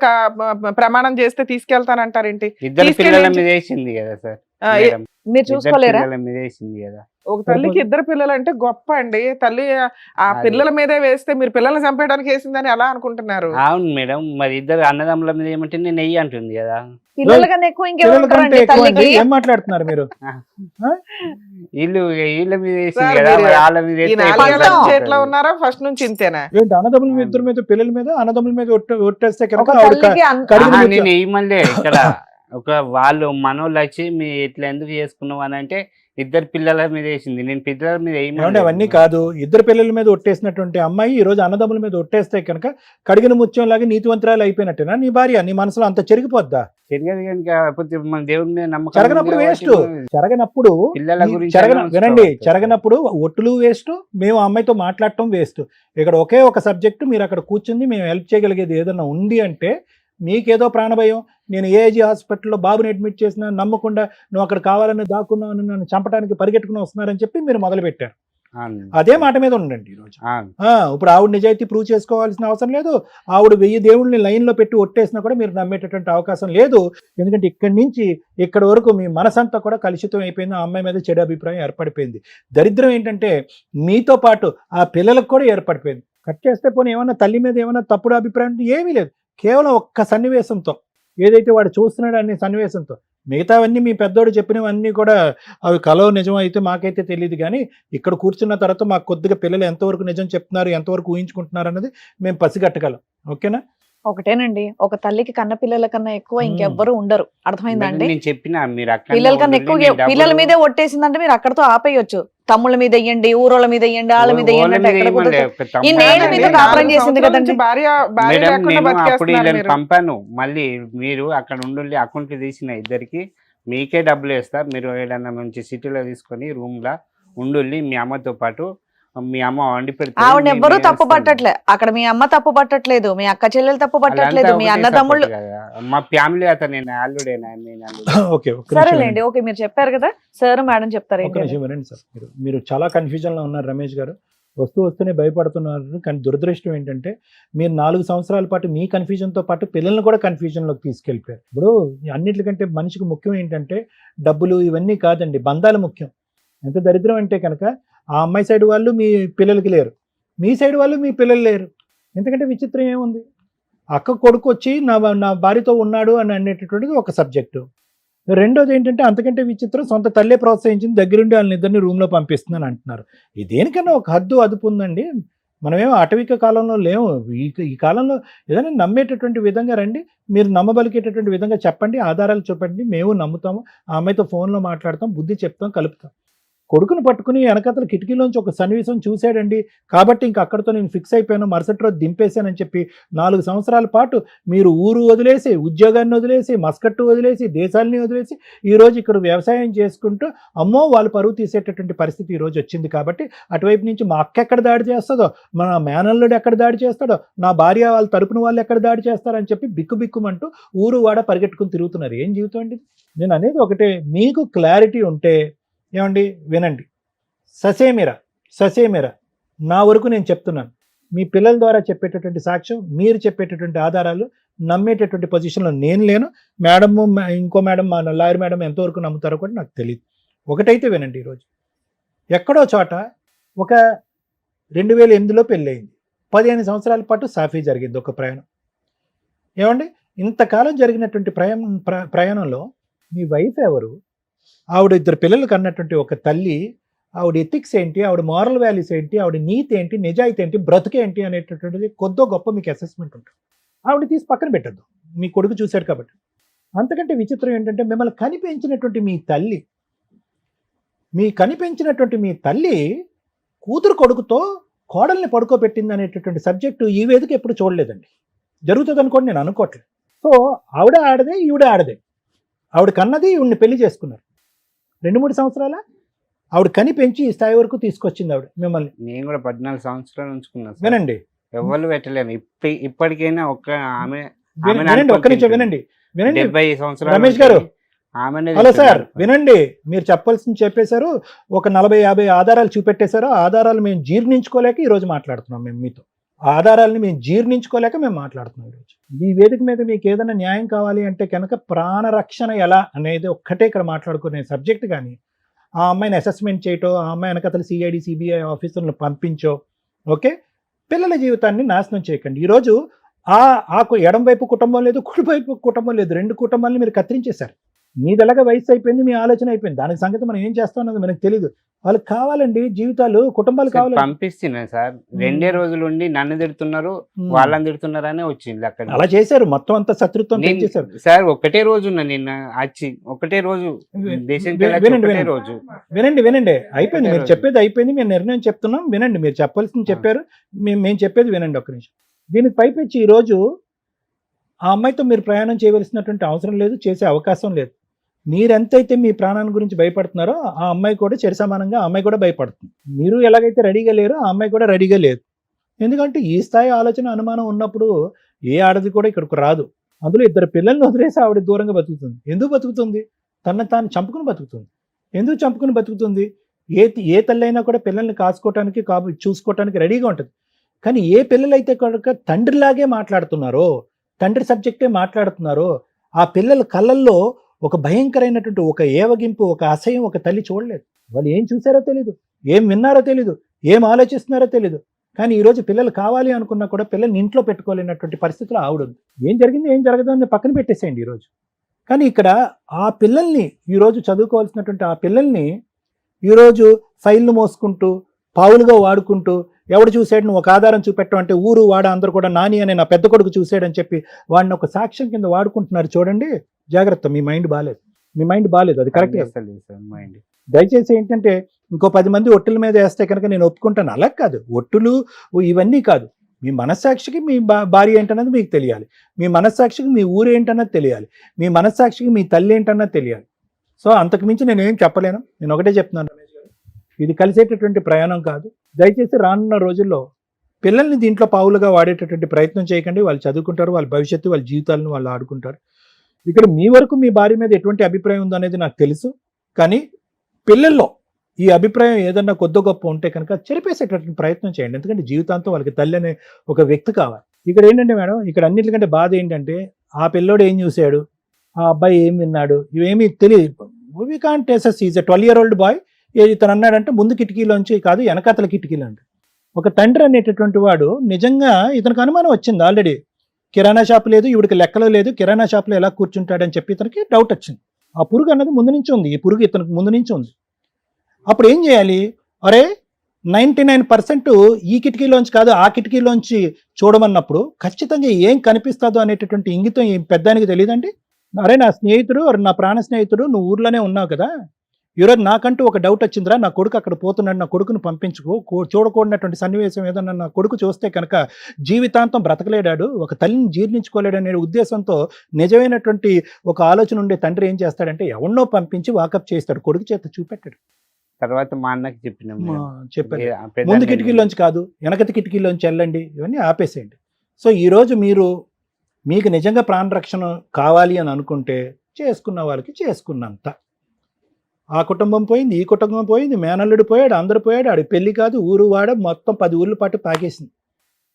ప్రమాణం చేస్తే తీసుకెళ్తానంటారేంటి? ఇద్దరు పిల్లల మీద వేసింది కదా సార్ మేడం. మీరు చూసుకోలేరా? పిల్లల మీద వేసింది కదా. ఒక తల్లికి 2 పిల్లలు అంటే గొప్ప అండి. తల్లి ఆ పిల్లల మీదే వేస్తే మీరు పిల్లల్ని చంపేయడానికి వేసిందని ఎలా అనుకుంటున్నారు? అవును మేడం, మరి ఇద్దరు అన్నదమ్ముల మీద ఏమంటే నేను వెయ్యి అంటుంది కదా. పిల్లల కన్నా ఎక్కువ ఇంకెవరు పిల్లల కంటే ఉంటారండి ఎక్కువ అంటే తల్లికి? ఏం మాట్లాడుతున్నారు మీరు? వీళ్ళ మీద వేసింది సార్, కదా, మీరు మరి వాళ్ళ మీద ఈ వేస్తే 4 ఏళ్ల నుంచి ఎట్లా ఎట్లా ఉన్నారా? ఫస్ట్ నుంచి ఇంతేనా? ఏంటి అన్నదమ్ముల మీద ఇద్దరి మీద పిల్లల మీద అన్నదమ్ముల మీద ఒట్టేస్తే ఒక కనుక ఆవిడ తల్లికి కడిగిన నేను వేయమలే ఇక్కడ ఒక వాళ్ళు మనోళ్ళు వచ్చి మీ ఇట్లా ఎందుకు చేసుకున్నావు అని అంటే ఇద్దరు పిల్లల మీద వేసింది. నేను పిల్లల మీద ఏమంటే అవన్నీ కాదు, ఇద్దరు పిల్లల మీద ఒట్టేసినటువంటి అమ్మాయి ఈ రోజు అన్నదమ్ముల మీద ఒట్టేస్తే కనుక కడిగిన ముత్యం లాగా నీతివంతురాలు అయిపోయినట్టేనా నీ భార్య? నీ మనసులో అంత చెరిగిపోద్దా? తిరిగేది కాకపోతే మన దేవుడి మీద నమ్మకం చెరగనప్పుడు ఉంది వేస్ట్. కాబట్టి చెరగనప్పుడు పిల్లల గురించి వినండి, ఆలోచించుకోవాలి. చెరగనప్పుడు ఒట్టులు వేస్ట్, మేము ఆ అమ్మాయితో మాట్లాడటం వేస్ట్. ఇక్కడ ఒకే ఒక సబ్జెక్టు, మీరు అక్కడ కూర్చుంది మేము హెల్ప్ చేయగలిగేది ఏదైనా ఉంది అంటే మీకేదో ప్రాణభయం. నేను ఏజీ హాస్పిటల్లో బాబుని అడ్మిట్ చేసినా నమ్మకుండా నువ్వు అక్కడ కావాలని దాక్కున్నావు, నన్ను చంపడానికి పరిగెట్టుకుని వస్తున్నారని చెప్పి మీరు మొదలు పెట్టారు. అవును. అదే మాట మీద ఉండండి ఈరోజు. అవును. ఇప్పుడు ఆవిడ నిజాయితీ ప్రూవ్ చేసుకోవాల్సిన అవసరం లేదు. ఆవిడ 1000 దేవుళ్ళని లైన్లో పెట్టి ఒట్టేసినా కూడా మీరు నమ్మేటటువంటి అవకాశం లేదు. ఎందుకంటే ఇక్కడి నుంచి ఇక్కడి వరకు మీ మనసంతా కూడా కలుషితం అయిపోయింది. ఆ అమ్మాయి మీద చెడు అభిప్రాయం ఏర్పడిపోయింది. దరిద్రం ఏంటంటే మీతో పాటు ఆ పిల్లలకు కూడా ఏర్పడిపోయింది. కట్ చేస్తే పోనీ ఏమన్నా తల్లి మీద ఏమన్నా తప్పుడు అభిప్రాయం అంటే ఏమీ లేదు. కేవలం ఒక్క సన్నివేశంతో, ఏదైతే వాడు చూస్తున్నాడు అనే సన్నివేశంతో, మిగతావన్నీ మీ పెద్దోడు చెప్పినవన్నీ కూడా అవి కలో నిజం అయితే మాకైతే తెలియదు. కానీ ఇక్కడ కూర్చున్న తర్వాత మాకు కొద్దిగా పిల్లలు ఎంతవరకు నిజం చెప్తున్నారు, ఎంతవరకు ఊహించుకుంటున్నారు అన్నది మేము పసిగట్టగలం. ఓకేనా? ఒకటేనండి, ఒక తల్లికి కన్న పిల్లల కన్నా ఎక్కువ ఇంకెవ్వరు ఉండరు. అర్థమైందండి? నేను చెప్పిన మీరు అక్కడ పిల్లల కన్నా ఎక్కువ పిల్లల మీదే ఒట్టేసిందంటే మీరు అక్కడతో ఆపేయొచ్చు. తమ్ముళ్ళ మీద వెయ్యండి, ఊరోళ్ళ మీద వెయ్యండి, వాళ్ళ మీద వెయ్యండి అంటే ఎక్కడ కుదురుతుంది? ఈ నేను మీతో కాపురం చేసింది కదండి. భార్య మేడం లేకుండా నేను అప్పుడు బతికేస్తున్నారు వీళ్ళని మీరు. పంపాను. మళ్ళీ మీరు అక్కడ ఉండి అకౌంట్లు తీసిన ఇద్దరికి మీకే డబ్బులు వేస్తా, మీరు ఏదైనా మంచి సిటీలో తీసుకొని రూమ్ లా ఉండి మీ అమ్మతో పాటు మీ అమ్మ వండి పెడితే ఆవిడ ఎవ్వరూ తప్పు పట్టట్లే. అక్కడ మీ అమ్మ తప్పు పట్టట్లేదు, మీ అక్క చెల్లెలు తప్పు పట్టట్లేదు, మీ అన్నదమ్ముళ్ళు. మా ఫ్యామిలీ అతను నేను అల్లుడే. ఓకే, సరేలేండి, ఓకే మీరు చెప్పారు కదా సార్, మేడం చెప్తారు ఒక్క నిమిషం వినండి సార్. మీరు చాలా కన్ఫ్యూజన్లో ఉన్నారు రమేష్ గారు. వస్తూనే భయపడుతున్నారు. కానీ దురదృష్టం ఏంటంటే మీరు 4 సంవత్సరాల పాటు మీ కన్ఫ్యూజన్తో పాటు పిల్లల్ని కూడా కన్ఫ్యూజన్లోకి తీసుకెళ్ళిపోయారు. ఇప్పుడు అన్నిటికంటే మనిషికి ముఖ్యం ఏంటంటే డబ్బులు ఇవన్నీ కాదండి, బంధాలు ముఖ్యం. ఎంత దరిద్రం అంటే కనుక ఆ అమ్మాయి సైడ్ వాళ్ళు మీ పిల్లలకి లేరు, మీ సైడ్ వాళ్ళు మీ పిల్లలు లేరు. ఎందుకంటే విచిత్రం ఏముంది? అక్క కొడుకు వచ్చి నా భార్యతో ఉన్నాడు అని అనేటటువంటిది ఒక సబ్జెక్టు. రెండోది ఏంటంటే అంతకంటే విచిత్రం, సొంత తల్లే ప్రోత్సహించింది, దగ్గరుండి వాళ్ళని రూమ్లో పంపిస్తుందని అంటున్నారు. దేనికన్నా ఒక హద్దు అదుపు ఉందండి. మనమేమో అటవిక కాలంలో లేవు. ఈ కాలంలో ఏదైనా నమ్మేటటువంటి విధంగా రండి, మీరు నమ్మబలికేటటువంటి విధంగా చెప్పండి, ఆధారాలు చూపండి, మేము నమ్ముతాము. ఆ అమ్మాయితో ఫోన్లో మాట్లాడతాం, బుద్ధి చెప్తాం, కలుపుతాం. కొడుకును పట్టుకుని వెనకతల కిటికీలోంచి ఒక సన్నివేశం చూశాడండి కాబట్టి ఇంక అక్కడితో నేను ఫిక్స్ అయిపోయాను, మరుసటి రోజు దింపేశానని చెప్పి 4 సంవత్సరాల పాటు మీరు ఊరు వదిలేసి, ఉద్యోగాన్ని వదిలేసి, మస్కట్టు వదిలేసి, దేశాలని వదిలేసి ఈరోజు ఇక్కడ వ్యవసాయం చేసుకుంటూ అమ్మో వాళ్ళు పరువు తీసేటటువంటి పరిస్థితి ఈరోజు వచ్చింది. కాబట్టి అటువైపు నుంచి మా అక్క ఎక్కడ దాడి చేస్తుందో, మన మేనల్లుడు ఎక్కడ దాడి చేస్తాడో, నా భార్య వాళ్ళ తరపున వాళ్ళు ఎక్కడ దాడి చేస్తారని చెప్పి బిక్కుబిక్కుమంటూ ఊరు వాడ పరిగెట్టుకుని తిరుగుతున్నారు. ఏం జీవితం అండి? నేను అనేది ఒకటే, మీకు క్లారిటీ ఉంటే ఏమండి వినండి. ససేమిరా నా వరకు నేను చెప్తున్నాను. మీ పిల్లల ద్వారా చెప్పేటటువంటి సాక్ష్యం, మీరు చెప్పేటటువంటి ఆధారాలు నమ్మేటటువంటి పొజిషన్లో నేను లేను. మేడము ఇంకో మేడం, మా లాయర్ మేడం ఎంతవరకు నమ్ముతారో కూడా నాకు తెలియదు. ఒకటైతే వినండి, ఈరోజు ఎక్కడో చోట ఒక 2008లో పెళ్ళయింది, 15 సంవత్సరాల పాటు సాఫీ జరిగింది ఒక ప్రయాణం. ఏమండి ఇంతకాలం జరిగినటువంటి ప్రయాణంలో మీ వైఫ్ ఎవరు, ఆవిడ 2 పిల్లలకు అన్నటువంటి ఒక తల్లి, ఆవిడ ఎథిక్స్ ఏంటి, ఆవిడ మారల్ వాల్యూస్ ఏంటి, ఆవిడ నీతి ఏంటి, నిజాయితీ ఏంటి, బ్రతుకేంటి అనేటటువంటిది కొద్దో గొప్ప మీకు అసెస్మెంట్ ఉంటుంది. ఆవిడ తీసి పక్కన పెట్టద్దు, మీ కొడుకు చూశాడు కాబట్టి. అంతకంటే విచిత్రం ఏంటంటే మిమ్మల్ని కనిపించినటువంటి మీ తల్లి కూతురు కొడుకుతో కోడల్ని పడుకోబెట్టింది అనేటటువంటి సబ్జెక్టు ఈ వేదిక ఎప్పుడు చూడలేదండి. జరుగుతుంది అనుకోండి, నేను అనుకోవట్లేదు. సో ఆవిడ ఆడదే, ఈవిడ ఆడదే. ఆవిడ కన్నది, ఈవిడిని పెళ్లి చేసుకున్నారు. 2-3 సంవత్సరాల ఆవిడ కని పెంచి ఈ స్థాయి వరకు తీసుకొచ్చింది ఆవిడ మిమ్మల్ని. నేను కూడా 14 సంవత్సరాలు ఉంచుకున్నాను. వినండి, ఎవరు పెట్టలేను. ఇప్పటికైనా ఒక్క ఆమె వినండి, ఒక్క నిమిషం వినండి. 70 సంవత్సరాలు రమేష్ గారు, హలో సార్, వినండి. మీరు చెప్పాల్సింది చెప్పేశారు, ఒక 40-50 ఆధారాలు చూపెట్టేశారు. ఆధారాలు మేము జీర్ణించుకోలేక ఈరోజు మాట్లాడుతున్నాం. మేము మీతో ఆధారాలని మేము జీర్ణించుకోలేక మేము మాట్లాడుతున్నాం ఈరోజు. ఈ వేదిక మీద మీకు ఏదైనా న్యాయం కావాలి అంటే కనుక ప్రాణరక్షణ ఎలా అనేది ఒక్కటే ఇక్కడ మాట్లాడుకునే సబ్జెక్ట్. కానీ ఆ అమ్మాయిని అసెస్మెంట్ చేయటో, ఆ అమ్మాయి వెనకతలు సిఐడి సిబిఐ ఆఫీసర్లను పంపించో, ఓకే, పిల్లల జీవితాన్ని నాశనం చేయకండి. ఈరోజు ఆ ఎడం వైపు కుటుంబం లేదు, కుడి వైపు కుటుంబం లేదు, 2 కుటుంబాలని మీరు కత్తిరించేశారు. మీదలాగా వయసు అయిపోయింది, మీ ఆలోచన అయిపోయింది, దానికి సంగతి మనం ఏం చేస్తాం అన్నది మనకు తెలియదు. వాళ్ళకి కావాలండి జీవితాలు, కుటుంబాలు సార్ కావాలి. పంపిస్తున్నా సార్, 2 రోజులు ఉండి నన్ను తిడుతున్నారు వాళ్ళని తిడుతున్నారనే వచ్చింది అక్కడ. అలా చేశారు, మొత్తం అంతా శత్రుత్వం పెంచేశారు. సార్ ఒకటే రోజు ఉన్నా నిన్న వచ్చి, ఒకటే రోజు దేశానికి వెళ్ళొచ్చి వినండి, ఒకటే వినండి. రోజు. వినండి అయిపోయింది, మీరు రోజు. చెప్పేది అయిపోయింది, మేము నిర్ణయం చెప్తున్నాం వినండి. మీరు చెప్పాల్సింది చెప్పారు, మేము చెప్పేది వినండి ఒక్క నిమిషం. దీనికి పైపెచ్చి ఈ రోజు ఆ అమ్మాయితో మీరు ప్రయాణం చేయవలసినటువంటి అవసరం లేదు, చేసే అవకాశం లేదు. మీరెంతైతే మీ ప్రాణాన్ని గురించి భయపడుతున్నారో ఆ అమ్మాయి కూడా సమానంగా ఆ అమ్మాయి కూడా భయపడుతుంది. మీరు ఎలాగైతే రెడీగా లేరో ఆ అమ్మాయి కూడా రెడీగా లేదు. ఎందుకంటే ఈ స్థాయి ఆలోచన అనుమానం ఉన్నప్పుడు ఏ ఆడది కూడా ఇక్కడికి రాదు. అందులో 2 పిల్లల్ని వదిలేసి ఆవిడ దూరంగా బతుకుతుంది. ఎందుకు బతుకుతుంది? తనను తాను చంపుకుని బతుకుతుంది. ఎందుకు చంపుకుని బతుకుతుంది? ఏ తల్లి అయినా కూడా పిల్లల్ని కాసుకోవటానికి చూసుకోవటానికి రెడీగా ఉంటుంది. కానీ ఏ పిల్లలైతే కనుక తండ్రిలాగే మాట్లాడుతున్నారో, తండ్రి సబ్జెక్టే మాట్లాడుతున్నారో, ఆ పిల్లల కళ్ళల్లో ఒక భయంకరమైనటువంటి ఒక ఏవగింపు, ఒక అసహ్యం ఒక తల్లి చూడలేదు. వాళ్ళు ఏం చూసారో తెలీదు, ఏం విన్నారో తెలీదు, ఏం ఆలోచిస్తున్నారో తెలీదు. కానీ ఈరోజు పిల్లలు కావాలి అనుకున్నా కూడా పిల్లల్ని ఇంట్లో పెట్టుకోలేనటువంటి పరిస్థితిలో ఆవిడ ఉంది. ఏం జరిగింది ఏం జరగదు అని పక్కన పెట్టేసేయండి ఈరోజు. కానీ ఇక్కడ ఆ పిల్లల్ని ఈరోజు చదువుకోవాల్సినటువంటి ఆ పిల్లల్ని ఈరోజు ఫైల్ను మోసుకుంటూ పావులుగా వాడుకుంటూ, ఎవడు చూసాడు నువ్వు ఒక ఆధారం చూపెట్టడం అంటే ఊరు వాడ అందరూ కూడా నాని అనే నా పెద్ద కొడుకు చూసాడని చెప్పి వాడిని ఒక సాక్ష్యం కింద వాడుకుంటున్నారు. చూడండి, జాగ్రత్త, మీ మైండ్ బాగాలేదు, అది కరెక్ట్. దయచేసి ఏంటంటే ఇంకో 10 మంది ఒట్టుల మీద వేస్తే కనుక నేను ఒప్పుకుంటాను. అలా కాదు, ఒట్టులు ఇవన్నీ కాదు. మీ మనస్సాక్షికి మీ భార్య ఏంటన్నది మీకు తెలియాలి, మీ మనస్సాక్షికి మీ ఊరు ఏంటన్నది తెలియాలి, మీ మనస్సాక్షికి మీ తల్లి ఏంటన్నది తెలియాలి. సో అంతకు మించి నేను ఏం చెప్పలేను. నేను ఒకటే చెప్తున్నాను రమేష్ గారు, ఇది కలిసేటటువంటి ప్రయాణం కాదు. దయచేసి రానున్న రోజుల్లో పిల్లల్ని దీంట్లో పావులుగా వాడేటటువంటి ప్రయత్నం చేయకండి. వాళ్ళు చదువుకుంటారు, వాళ్ళ భవిష్యత్తు, వాళ్ళ జీవితాలను వాళ్ళు ఆడుకుంటారు. ఇక్కడ మీ వరకు మీ భార్య మీద ఎటువంటి అభిప్రాయం ఉందో అనేది నాకు తెలుసు. కానీ పిల్లల్లో ఈ అభిప్రాయం ఏదన్నా కొద్ది గొప్ప ఉంటే కనుక చెరిపేసేటటువంటి ప్రయత్నం చేయండి. ఎందుకంటే జీవితాంతం వాళ్ళకి తల్లి అనే ఒక వ్యక్తి కావాలి. ఇక్కడ ఏంటంటే మేడం, ఇక్కడ అన్నిటికంటే బాధ ఏంటంటే ఆ పిల్లోడు ఏం చూశాడు, ఆ అబ్బాయి ఏం విన్నాడు, ఇవేమీ తెలియదు. We can't assess. Is a 12-year-old boy. ఇతను అన్నాడంటే ముందు కిటికీలోంచి కాదు వెనకాతల కిటికీలోంచి. ఒక తండ్రి అనేటటువంటి వాడు నిజంగా ఇతనికి అనుమానం వచ్చింది. ఆల్రెడీ కిరాణా షాప్ లేదు, ఇవిడికి లెక్కలో లేదు, కిరాణా షాప్లో ఎలా కూర్చుంటాడని చెప్పి ఇతనికి డౌట్ వచ్చింది. ఆ పురుగు అన్నది ముందు నుంచి ఉంది, ఈ పురుగు ఇతనికి ముందు నుంచి ఉంది. అప్పుడు ఏం చేయాలి? అరే 99% ఈ కిటికీలోంచి కాదు ఆ కిటికీలోంచి చూడమన్నప్పుడు ఖచ్చితంగా ఏం కనిపిస్తుందో అనేటటువంటి ఇంగితం ఈ పెద్దానికి తెలియదండి. అరే నా స్నేహితుడు, నా ప్రాణ స్నేహితుడు, నువ్వు ఊర్లోనే ఉన్నావు కదా, ఈరోజు నాకంటూ ఒక డౌట్ వచ్చిందిరా, నా కొడుకు అక్కడ పోతున్నాడు, నా కొడుకును పంపించుకో, చూడకూడనటువంటి సన్నివేశం ఏదన్నా నా కొడుకు చూస్తే కనుక జీవితాంతం బ్రతకలేడాడు, ఒక తల్లిని జీర్ణించుకోలేడు అనే ఉద్దేశంతో నిజమైనటువంటి ఒక ఆలోచన ఉండే తండ్రి ఏం చేస్తాడంటే ఎవరినో పంపించి వాకప్ చేస్తాడు, కొడుకు చేత చూపెట్టాడు. తర్వాత మా అన్నకి చెప్పినాము, చెప్పారు ముందు కిటికీలోంచి కాదు వెనకటి కిటికీలోంచి వెళ్ళండి, ఇవన్నీ ఆపేసేయండి. సో ఈరోజు మీకు నిజంగా ప్రాణరక్షణ కావాలి అని అనుకుంటే చేసుకున్న వాళ్ళకి చేసుకున్నంత. ఆ కుటుంబం పోయింది, ఈ కుటుంబం పోయింది, మేనల్లుడు పోయాడు, అందరు పోయాడు, ఆడి పెళ్లి కాదు ఊరు వాడ మొత్తం 10 ఊర్ల పాటు పాకేసింది.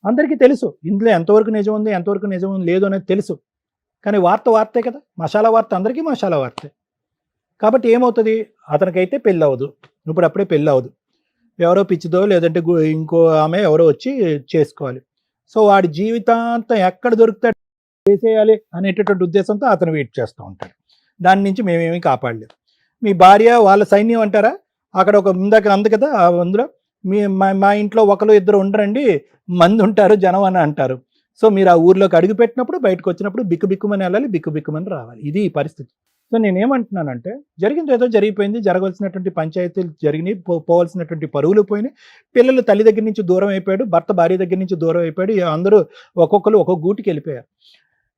అందరికీ తెలుసు ఇందులో ఎంతవరకు నిజం ఉంది ఎంతవరకు నిజం లేదు అనేది తెలుసు. కానీ వార్తే కదా, మసాలా వార్త అందరికీ మసాలా వార్తే. కాబట్టి ఏమవుతుంది, అతనికైతే పెళ్ళి అవ్వదు, ఇప్పుడు అప్పుడే పెళ్ళి అవ్వదు, ఎవరో పిచ్చిదో లేదంటే ఇంకో ఆమె ఎవరో వచ్చి చేసుకోవాలి. సో వాడి జీవితాంతం ఎక్కడ దొరుకుతాడు చేసేయాలి అనేటటువంటి ఉద్దేశంతో అతను వెయిట్ చేస్తూ ఉంటాడు. దాని నుంచి మేమేమీ కాపాడలేము. మీ భార్య వాళ్ళ సైన్యం అంటారా, అక్కడ ఒక ఇందాక అంది కదా, అందులో మా ఇంట్లో 1-2 ఉండరండి, మంది ఉంటారు జనం అని అంటారు. సో మీరు ఆ ఊర్లోకి అడుగు పెట్టినప్పుడు బయటకు వచ్చినప్పుడు బిక్కుమని వెళ్ళాలి, బిక్కుమని రావాలి. ఇది ఈ పరిస్థితి. సో నేనేమంటున్నానంటే జరిగింది ఏదో జరిగిపోయింది, జరగాల్సినటువంటి పంచాయతీలు జరిగినాయి, పోవాల్సినటువంటి పరువులు పోయినాయి, పిల్లలు తల్లి దగ్గర నుంచి దూరం అయిపోయాడు, భర్త భార్య దగ్గర నుంచి దూరం అయిపోయాడు, అందరూ ఒక్కొక్కరు ఒక్కొక్క గూటికి వెళ్ళిపోయారు.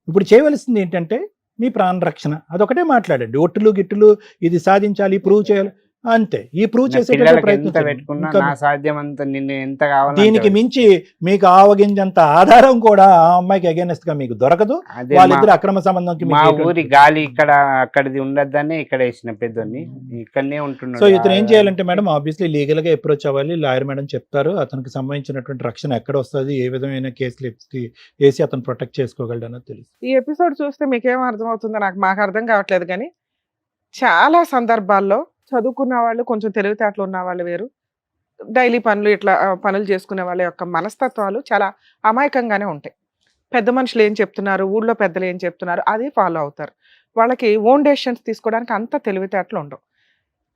ఇప్పుడు చేయవలసింది ఏంటంటే మీ ప్రాణరక్షణ, అదొకటే మాట్లాడండి. ఒట్టులు గిట్టులు ఇది సాధించాలి, ప్రూవ్ చేయాలి, అంతే. ఈ ప్రూవ్ చేసే దీనికి మించి మీకు ఆవగింజంత ఆధారం కూడా ఆ అమ్మాయికి అగేనెస్ట్ గా మీకు దొరకదు. వాళ్ళిద్దరు అక్రమ సంబంధంకి మా ఊరి గాలి ఇక్కడ అక్కడిది ఉండద్దని ఇక్కడ వేసిన పెద్దోని ఇక్కడనే ఉంటున్నాడు. సో ఇతను ఏం చేయాలంటే మేడం ఆబ్వియస్లీ లీగల్ గా అప్రోచ్ అవ్వాలి. లాయర్ మేడం చెప్తారు అతనికి సంబంధించినటువంటి రక్షణ ఎక్కడ వస్తుంది, ఏ విధమైన కేసులు వేసి అతను ప్రొటెక్ట్ చేసుకోగలడు అన్నది తెలుసు. ఈ ఎపిసోడ్ చూస్తే మీకేం అర్థమవుతుందో మాకు అర్థం కావట్లేదు. కానీ చాలా సందర్భాల్లో చదువుకున్న వాళ్ళు, కొంచెం తెలివితేటలు ఉన్న వాళ్ళు వేరు, డైలీ పనులు చేసుకునే వాళ్ళ యొక్క మనస్తత్వాలు చాలా అమాయకంగానే ఉంటాయి. పెద్ద మనుషులు ఏం చెప్తున్నారు, ఊళ్ళో పెద్దలు ఏం చెప్తున్నారు, అది ఫాలో అవుతారు. వాళ్ళకి ఓన్ డెసిషన్స్ తీసుకోవడానికి అంత తెలివితేటలు ఉండవు.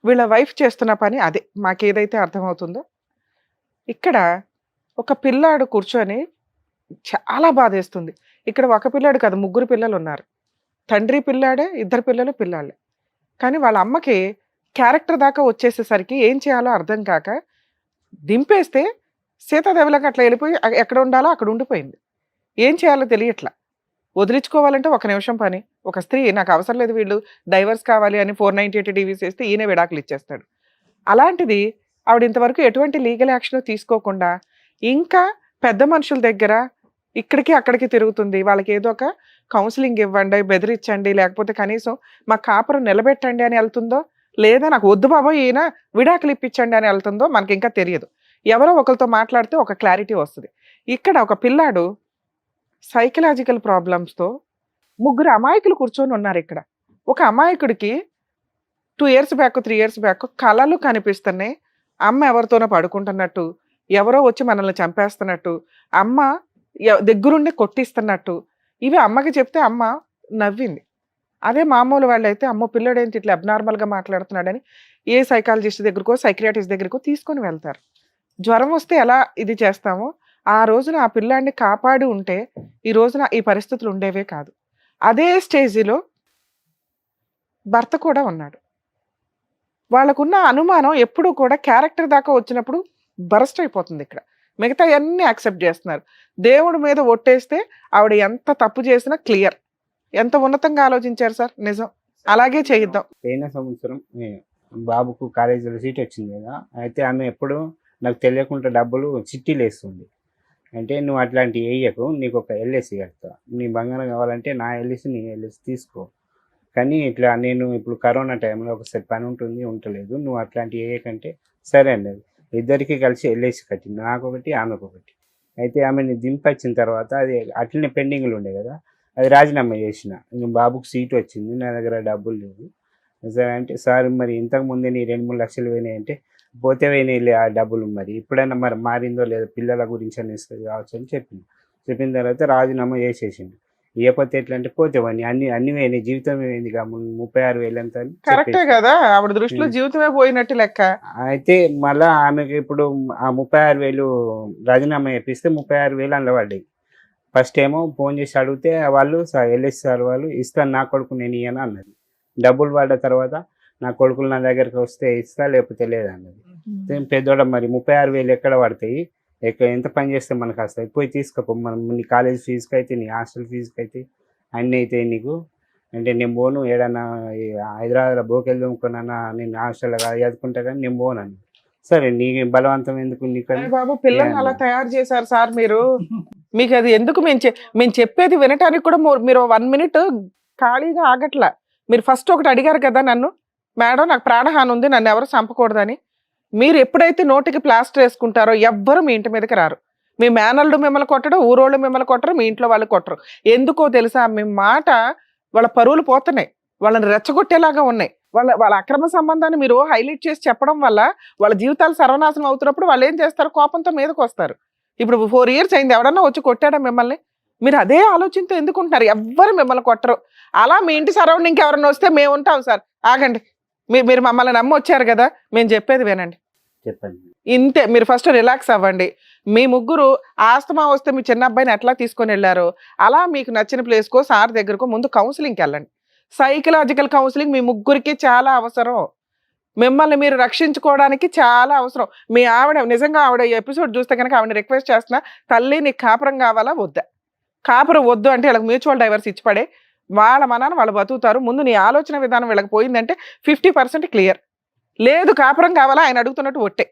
వీళ్ళ వైఫ్ చేస్తున్న పని అదే, మాకేదైతే అర్థమవుతుందో. ఇక్కడ ఒక పిల్లాడు కూర్చొని చాలా బాధేస్తుంది. ఇక్కడ ఒక పిల్లాడు కాదు, 3 పిల్లలు ఉన్నారు. తండ్రి పిల్లాడే, 2 పిల్లలు పిల్లాళ్ళే. కానీ వాళ్ళ అమ్మకి క్యారెక్టర్ దాకా వచ్చేసేసరికి ఏం చేయాలో అర్థం కాక దింపేస్తే సీతాదేవిలాగా అట్లా వెళ్ళిపోయి ఎక్కడ ఉండాలో అక్కడ ఉండిపోయింది. ఏం చేయాలో తెలియట్లా. వదిలించుకోవాలంటే 1 నిమిషం పని. ఒక స్త్రీ నాకు అవసరం లేదు వీళ్ళు డైవర్స్ కావాలి అని 498 డివిస్ వేస్తే ఈయన విడాకులు ఇచ్చేస్తాడు. అలాంటిది ఆవిడ ఇంతవరకు ఎటువంటి లీగల్ యాక్షన్ తీసుకోకుండా ఇంకా పెద్ద మనుషుల దగ్గర ఇక్కడికి అక్కడికి తిరుగుతుంది. వాళ్ళకి ఏదో ఒక కౌన్సిలింగ్ ఇవ్వండి, బెదిరించండి, లేకపోతే కనీసం మా కాపురం నిలబెట్టండి అని వెళ్తుందో, లేదా నాకు వద్దు బాబోయ్ ఈయన విడాకులు ఇప్పించండి అని వెళ్తుందో మనకి ఇంకా తెలియదు. ఎవరో ఒకరితో మాట్లాడితే ఒక క్లారిటీ వస్తుంది. ఇక్కడ ఒక పిల్లాడు సైకలాజికల్ ప్రాబ్లమ్స్తో 3 అమాయకులు కూర్చొని ఉన్నారు ఇక్కడ. ఒక అమాయకుడికి 2 years బ్యాక్ 3 years బ్యాక్ కళలు కనిపిస్తున్నాయి. అమ్మ ఎవరితోనో పడుకుంటున్నట్టు, ఎవరో వచ్చి మనల్ని చంపేస్తున్నట్టు, అమ్మ దగ్గరుండి కొట్టిస్తున్నట్టు. ఇవి అమ్మకి చెప్తే అమ్మ నవ్వింది. అదే మామూలు వాళ్ళు అయితే అమ్మో పిల్లడు ఏంటి ఇట్లా అబ్నార్మల్గా మాట్లాడుతున్నాడని ఏ సైకాలజిస్ట్ దగ్గరకో సైక్రియాటిస్ట్ దగ్గరకో తీసుకొని వెళ్తారు. జ్వరం వస్తే ఎలా ఇది చేస్తామో ఆ రోజున ఆ పిల్లాడిని కాపాడి ఉంటే ఈ రోజున ఈ పరిస్థితులు ఉండేవే కాదు. అదే స్టేజిలో భర్త కూడా ఉన్నాడు. వాళ్ళకున్న అనుమానం ఎప్పుడూ కూడా క్యారెక్టర్ దాకా వచ్చినప్పుడు బరస్ట్ అయిపోతుంది. ఇక్కడ మిగతా అన్నీ యాక్సెప్ట్ చేస్తున్నారు. దేవుడి మీద ఒట్టేస్తే ఆవిడ ఎంత తప్పు చేసినా క్లియర్. ఎంత ఉన్నతంగా ఆలోచించారు సార్, నిజం. అలాగే చేయిద్దాం. పోయిన సంవత్సరం బాబుకు కాలేజీలో సీట్ వచ్చింది కదా, అయితే ఆమె ఎప్పుడు నాకు తెలియకుండా డబ్బులు చిట్టీలు వేస్తుంది. అంటే నువ్వు అట్లాంటివి వేయకు, నీకు ఒక ఎల్ఐసి కడతా, నీ బంగారం కావాలంటే నా ఎల్ఐసి నీ ఎల్ఐసి తీసుకో, కానీ ఇట్లా నేను ఇప్పుడు కరోనా టైంలో ఒకసారి పని ఉంటుంది ఉండలేదు, నువ్వు అట్లాంటివి వేయకంటే సరే అన్నది. ఇద్దరికి కలిసి ఎల్ఐసి కట్టింది, నాకు ఒకటి ఆమెకు ఒకటి. అయితే ఆమెని దింపొచ్చిన తర్వాత అది అట్లనే పెండింగ్లు ఉండే కదా, అది రాజీనామా చేసిన. ఇంక బాబుకు సీట్ వచ్చింది, నా దగ్గర డబ్బులు లేవు సార్ అంటే, సార్ మరి ఇంతకుముందే నీ 2-3 లక్షలు పోయినాయి అంటే, పోతే పోయినాయి ఆ డబ్బులు, మరి ఇప్పుడైనా మరి మారిందో లేదో పిల్లల గురించి అని ఇస్తుంది కావచ్చు అని చెప్పింది. చెప్పిన తర్వాత రాజీనామా చేసేసిండు. ఇవ్వకపోతే ఎట్లా అంటే పోతేవని అన్ని పోయినాయి, జీవితం ఏమైంది 36,000 అంత కరెక్టే కదా, ఆవిడ దృష్టిలో జీవితమే పోయినట్టు లెక్క. అయితే మళ్ళా ఆమెకి ఇప్పుడు ఆ 36,000 రాజీనామా చేపిస్తే 36,000 అందులో పడ్డాయి. ఫస్ట్ ఏమో ఫోన్ చేసి అడిగితే వాళ్ళు ఎల్ఎస్ సార్ వాళ్ళు ఇస్తాను నా కొడుకు నేను ఇయ్యను అన్నది. డబ్బులు పడ్డ తర్వాత నా కొడుకులు నా దగ్గరికి వస్తే ఇస్తా లేకపోతే లేదన్నది. పెద్దోడ మరి 36,000 ఎక్కడ పడతాయి, ఎంత పని చేస్తే మనకు వస్తాయి, పోయి తీసుకోపో, మనం నీ కాలేజ్ ఫీజుకి అయితే నీ హాస్టల్ ఫీజుకి అయితే అన్నీ అయితే నీకు అంటే నేను పోను, ఏడన్నా హైదరాబాద్లో బోకెళ్ళి దొంగకున్నా నేను హాస్టల్లో చదువుకుంటా కానీ నేను పోనని. సరే నీ బలవంతం ఎందుకు నీకు బాబు పిల్లల్ని అలా తయారు చేశారు సార్ మీరు. మీకు అది ఎందుకు మేము చెప్పేది వినటానికి కూడా మీరు 1 minute ఖాళీగా ఆగట్లా. మీరు ఫస్ట్ ఒకటి అడిగారు కదా నన్ను, మేడం నాకు ప్రాణహాని ఉంది నన్ను ఎవరు చంపకూడదని. మీరు ఎప్పుడైతే నోటికి ప్లాస్టర్ వేసుకుంటారో ఎవ్వరు మీ ఇంటి మీదకి రారు. మీ మేనల్లు మిమ్మల్ని కొట్టడం, ఊరోళ్ళు మిమ్మల్ని కొట్టరు, మీ ఇంట్లో వాళ్ళు కొట్టరు. ఎందుకో తెలుసా, మీ మాట వాళ్ళ పరువులు పోతున్నాయి, వాళ్ళని రెచ్చగొట్టేలాగా ఉన్నాయి. వాళ్ళ అక్రమ సంబంధాన్ని మీరు హైలైట్ చేసి చెప్పడం వల్ల వాళ్ళ జీవితాలు సర్వనాశనం అవుతున్నప్పుడు వాళ్ళు ఏం చేస్తారు, కోపంతో మీదకి వస్తారు. ఇప్పుడు 4 years అయింది, ఎవడన్నా వచ్చి కొట్టాడా మిమ్మల్ని? మీరు అదే ఆలోచనతో ఎందుకుంటున్నారు? ఎవ్వరు మిమ్మల్ని కొట్టరు. అలా మీ ఇంటి సరౌండింగ్కి ఎవరన్నా వస్తే మేము ఉంటాం సార్. ఆగండి, మీరు మమ్మల్ని నమ్మి వచ్చారు కదా, మేము చెప్పేది వినండి. చెప్పండి ఇంతే, మీరు ఫస్ట్ రిలాక్స్ అవ్వండి. మీ ముగ్గురు ఆస్తమా వస్తే మీ చిన్న అబ్బాయిని ఎట్లా తీసుకొని వెళ్ళారో అలా మీకు నచ్చిన ప్లేస్కో సార్ దగ్గరకో ముందు కౌన్సిలింగ్కి వెళ్ళండి. సైకలాజికల్ కౌన్సిలింగ్ మీ ముగ్గురికి చాలా అవసరం. మిమ్మల్ని మీరు రక్షించుకోవడానికి చాలా అవసరం. మీ ఆవిడ నిజంగా ఆవిడ ఎపిసోడ్ చూస్తే కనుక ఆవిడ రిక్వెస్ట్ చేస్తున్నా, తల్లి నీకు కాపురం కావాలా వద్దా? కాపురం వద్దు అంటే వీళ్ళకి మ్యూచువల్ డైవర్స్ ఇచ్చి పడే, వాళ్ళ మనాన్ని వాళ్ళు బతుకుతారు. ముందు నీ ఆలోచన విధానం వీళ్ళకి పోయిందంటే 50% క్లియర్. లేదు కాపురం కావాలా ఆయన అడుగుతున్నట్టు ఒట్టే.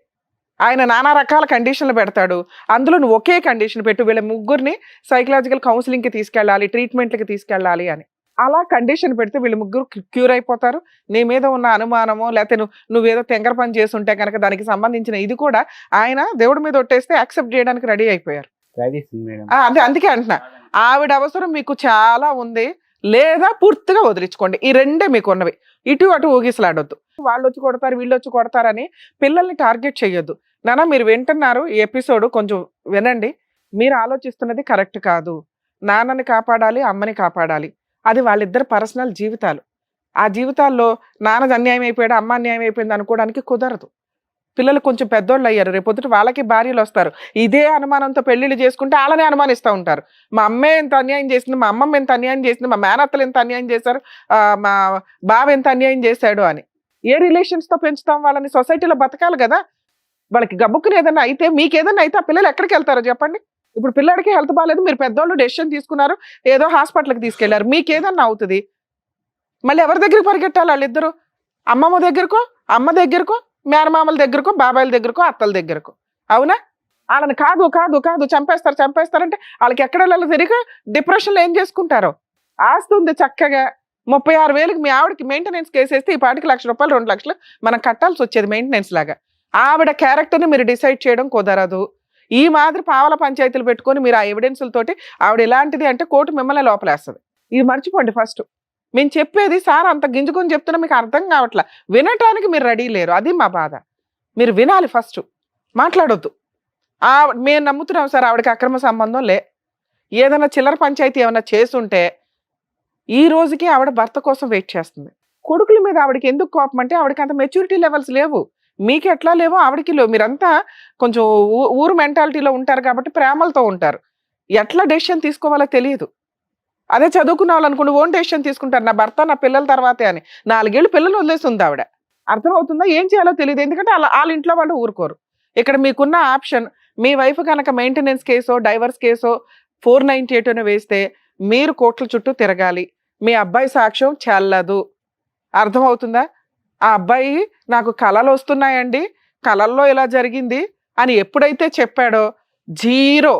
ఆయన నానా రకాల కండిషన్లు పెడతాడు, అందులో నువ్వు ఒకే కండిషన్ పెట్టు, వీళ్ళ ముగ్గురిని సైకలాజికల్ కౌన్సిలింగ్కి తీసుకెళ్ళాలి, ట్రీట్మెంట్కి తీసుకెళ్ళాలి అని. అలా కండిషన్ పెడితే వీళ్ళు ముగ్గురు క్యూర్ అయిపోతారు. నీ మీద ఉన్న అనుమానమో లేకపోతే నువ్వేదో తెంగర పని చేసి ఉంటే కనుక దానికి సంబంధించిన ఇది కూడా ఆయన దేవుడి మీద ఒట్టేస్తే యాక్సెప్ట్ చేయడానికి రెడీ అయిపోయారు. అదే అందుకే అంటున్నా, ఆవిడ అవసరం మీకు చాలా ఉంది, లేదా పూర్తిగా వదిలించుకోండి. ఈ రెండే మీకు ఉన్నవి. ఇటు అటు ఊగిసలాడొద్దు. వాళ్ళు వచ్చి కొడతారు వీళ్ళు వచ్చి కొడతారని పిల్లల్ని టార్గెట్ చేయొద్దు. నాన్న మీరు వింటున్నారు, ఈ ఎపిసోడ్ కొంచెం వినండి. మీరు ఆలోచిస్తున్నది కరెక్ట్ కాదు. నాన్నని కాపాడాలి, అమ్మని కాపాడాలి. అది వాళ్ళిద్దరు పర్సనల్ జీవితాలు. ఆ జీవితాల్లో నాన్నది అన్యాయం అయిపోయాడు, అమ్మ అన్యాయం అయిపోయింది అనుకోవడానికి కుదరదు. పిల్లలు కొంచెం పెద్దోళ్ళు అయ్యారు, రేపొద్దుట వాళ్ళకి భార్యలు వస్తారు. ఇదే అనుమానంతో పెళ్లిళ్ళు చేసుకుంటే వాళ్ళని అనుమానిస్తూ ఉంటారు. మా అమ్మే ఎంత అన్యాయం చేసింది, మా అమ్మమ్మ ఎంత అన్యాయం చేసింది, మా మేనత్తలు ఎంత అన్యాయం చేశారు, మా బావ ఎంత అన్యాయం చేశాడు అని. ఏ రిలేషన్స్ తో పెంచుతాం వాళ్ళని? సొసైటీలో బతకాలి కదా. వాళ్ళకి గబుక్కుని ఏదైనా అయితే, మీకు ఏదైనా అయితే ఆ పిల్లలు ఎక్కడికి వెళ్తారో చెప్పండి. ఇప్పుడు పిల్లడికి హెల్త్ బాగాలేదు, మీరు పెద్దోళ్ళు డెసిషన్ తీసుకున్నారు, ఏదో హాస్పిటల్కి తీసుకెళ్లారు, మీకు ఏదన్నా అవుతుంది, మళ్ళీ ఎవరి దగ్గరికి పరిగెట్టాలి? వాళ్ళిద్దరు అమ్మమ్మ దగ్గరకో, అమ్మ దగ్గరకో, మేనమామల దగ్గరకో, బాబాయిల దగ్గరకో, అత్తల దగ్గరకో. అవునా? వాళ్ళని కాదు కాదు కాదు చంపేస్తారంటే వాళ్ళకి ఎక్కడ వెళ్ళాలో తిరిగి డిప్రెషన్లో ఏం చేసుకుంటారో. ఆస్తి ఉంది చక్కగా, 36,000కి మీ ఆవిడకి మెయింటెనెన్స్ కేసేస్తే ఈ పాటికి ₹1,00,000 2 లక్షలు మనం కట్టాల్సి వచ్చేది మెయింటెనెన్స్ లాగా. ఆవిడ క్యారెక్టర్ని మీరు డిసైడ్ చేయడం కుదరదు. ఈ మాదిరి పావల పంచాయతీలు పెట్టుకొని మీరు ఆ ఎవిడెన్స్లతోటి ఆవిడ ఎలాంటిది అంటే కోర్టు మిమ్మల్ని లోపలేస్తుంది. ఇది మర్చిపోండి ఫస్ట్. మేము చెప్పేది సార్ అంత గింజుకొని చెప్తున్నా మీకు అర్థం కావట్లా, వినటానికి మీరు రెడీ లేరు. అది మా బాధ. మీరు వినాలి ఫస్ట్, మాట్లాడొద్దు. మేము నమ్ముతున్నాం సార్ ఆవిడకి అక్రమ సంబంధం లే. ఏదైనా చిల్లర పంచాయతీ ఏమైనా చేస్తుంటే ఈ రోజుకి ఆవిడ భర్త కోసం వెయిట్ చేస్తుంది. కొడుకుల మీద ఆవిడకి ఎందుకు కోపం అంటే ఆవిడకి అంత మెచ్యూరిటీ లెవెల్స్ లేవు. మీకు ఎట్లా లేవో ఆవిడకి లేవు. మీరంతా కొంచెం ఊరు మెంటాలిటీలో ఉంటారు కాబట్టి ప్రేమలతో ఉంటారు. ఎట్లా డెసిషన్ తీసుకోవాలో తెలియదు. అదే చదువుకున్న వాళ్ళు అనుకోండి ఓన్ డెసిషన్ తీసుకుంటారు, నా భర్త నా పిల్లల తర్వాతే అని. 4 ఏళ్ళు పిల్లలు వదిలేసి ఉంది ఆవిడ. అర్థమవుతుందా? ఏం చేయాలో తెలియదు. ఎందుకంటే వాళ్ళ ఇంట్లో వాళ్ళు ఊరుకోరు. ఇక్కడ మీకున్న ఆప్షన్, మీ వైఫ్ కనుక మెయింటెనెన్స్ కేసో డైవర్స్ కేసో 498 వేస్తే మీరు కోర్టుల చుట్టూ తిరగాలి. మీ అబ్బాయి సాక్ష్యం చెల్లదు. అర్థమవుతుందా? ఆ అబ్బాయి నాకు కళలు వస్తున్నాయండి, కళల్లో ఇలా జరిగింది అని ఎప్పుడైతే చెప్పాడో 0.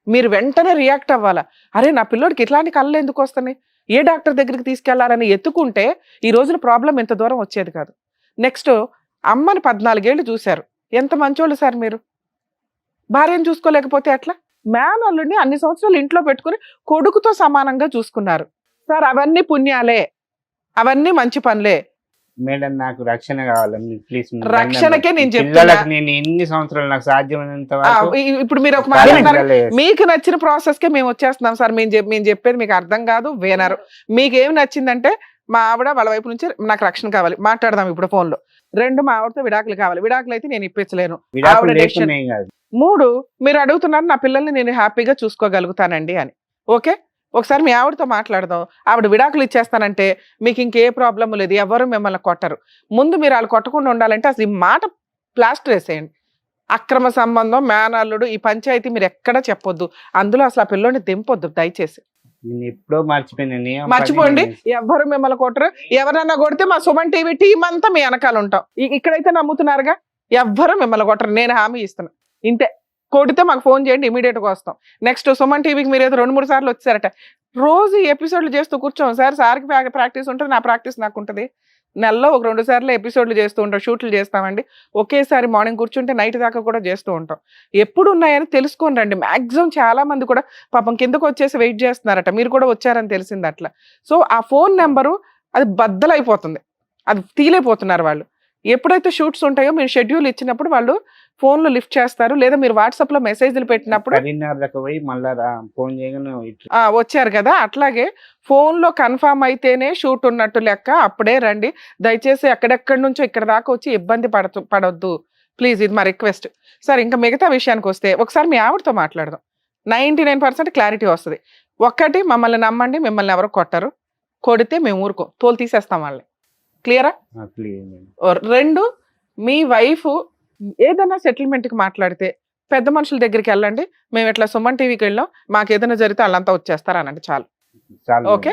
మీరు వెంటనే రియాక్ట్ అవ్వాలా. అరే నా పిల్లోడికి ఇట్లాంటి కళలు ఎందుకు వస్తున్నాయి, ఏ డాక్టర్ దగ్గరికి తీసుకెళ్లాలని ఎత్తుకుంటే ఈ రోజున ప్రాబ్లం ఎంత దూరం వచ్చేది కాదు. నెక్స్ట్, అమ్మని 14 ఏళ్ళు చూశారు, ఎంత మంచోళ్ళు సార్ మీరు. భార్యను చూసుకోలేకపోతే ఎట్లా? మేనల్లుడిని అన్ని సంవత్సరాలు ఇంట్లో పెట్టుకుని కొడుకుతో సమానంగా చూసుకున్నారు సార్. అవన్నీ పుణ్యాలే, అవన్నీ మంచి పనులే. మేడం నాకు రక్షణ కావాలండి ప్లీజ్. రక్షణకే నేను చెప్తున్నా. నేను ఎన్ని సంవత్సరాలు నాకు సాధ్యమైనంత ఇప్పుడు మీరు ఒక మాట అన్నారు, మీకు నచ్చిన ప్రాసెస్ కే మేము వచ్చేస్తున్నాం సార్. మేము చెప్పేది మీకు అర్థం కాదు, వినరు. మీకు ఏమి నచ్చిందంటే మా ఆవిడ వాళ్ళ వైపు నుంచి నాకు రక్షణ కావాలి, మాట్లాడదాం ఇప్పుడు ఫోన్ లో. 2, మా ఆవిడతో విడాకులు కావాలి, విడాకులు అయితే నేను ఇప్పించలేను. 3, మీరు అడుగుతున్నారు నా పిల్లల్ని నేను హ్యాపీగా చూసుకోగలుగుతానండి అని. ఓకే, ఒకసారి మీ ఆవిడతో మాట్లాడదాం. ఆవిడ విడాకులు ఇచ్చేస్తానంటే మీకు ఇంకే ప్రాబ్లం లేదు, ఎవరు మిమ్మల్ని కొట్టరు. ముందు మీరు వాళ్ళు కొట్టకుండా ఉండాలంటే అసలు ఈ మాట ప్లాస్టర్ వేసేయండి. అక్రమ సంబంధం, మేనల్లుడు, ఈ పంచాయతీ మీరు ఎక్కడా చెప్పొద్దు. అందులో అసలు ఆ పిల్లోని దింపొద్దు దయచేసి. ఎప్పుడో మర్చిపోండి, ఎవ్వరు మిమ్మల్ని కొట్టరు. ఎవరన్నా కొడితే మా సుమన్ టీవీ టీం అంతా మీ వెనకాల ఉంటాం. ఇక్కడైతే నమ్ముతున్నారుగా, ఎవ్వరు మిమ్మల్ని కొట్టరు, నేను హామీ ఇస్తున్నా. ఇంతే, కొడితే మాకు ఫోన్ చేయండి, ఇమీడియట్ గా వస్తాం. నెక్స్ట్, సుమన్ టీవీకి మీరు ఏదో 2-3 సార్లు వచ్చారట. రోజు ఎపిసోడ్లు చేస్తూ కూర్చోం సార్. సార్కి ప్రాక్టీస్ ఉంటుంది, నా ప్రాక్టీస్ నాకు ఉంటుంది. నెలలో 1-2 సార్లు ఎపిసోడ్లు చేస్తూ ఉంటాం, షూట్లు చేస్తామండి. ఒకేసారి మార్నింగ్ కూర్చుంటే నైట్ దాకా కూడా చేస్తూ ఉంటాం. ఎప్పుడు ఉన్నాయని తెలుసుకొని రండి. మ్యాక్సిమం చాలా మంది కూడా పాపం కిందకు వచ్చేసి వెయిట్ చేస్తున్నారట, మీరు కూడా వచ్చారని తెలిసింది అట్లా. సో ఆ ఫోన్ నెంబరు అది బద్దలైపోతుంది, అది తీలేపోతున్నారు వాళ్ళు. ఎప్పుడైతే షూట్స్ ఉంటాయో మీరు షెడ్యూల్ ఇచ్చినప్పుడు వాళ్ళు ఫోన్లు లిఫ్ట్ చేస్తారు, లేదా మీరు వాట్సాప్ లో మెసేజ్లు పెట్టినప్పుడు వచ్చారు కదా. అట్లాగే ఫోన్ లో కన్ఫర్మ్ అయితేనే షూట్ ఉన్నట్టు లెక్క, అప్పుడే రండి. దయచేసి ఎక్కడెక్కడి నుంచో ఇక్కడ దాకా వచ్చి ఇబ్బంది పడొద్దు ప్లీజ్, ఇది మా రిక్వెస్ట్ సార్. ఇంకా మిగతా విషయానికి వస్తే ఒకసారి మీ ఆవిడతో మాట్లాడదాం, 99% క్లారిటీ వస్తుంది. ఒక్కటి, మమ్మల్ని నమ్మండి, మిమ్మల్ని ఎవరు కొట్టరు. కొడితే మేము ఊరుకో, తోలు తీసేస్తాం వాళ్ళని. క్లియరా? 2, మీ వైఫ్ ఏదైనా సెటిల్మెంట్కి మాట్లాడితే పెద్ద మనుషుల దగ్గరికి వెళ్ళండి. మేము ఇట్లా సుమన్ టీవీకి వెళ్ళాం, మాకు ఏదైనా జరిగితే వాళ్ళంతా వచ్చేస్తారు అనండి, చాలు. ఓకే,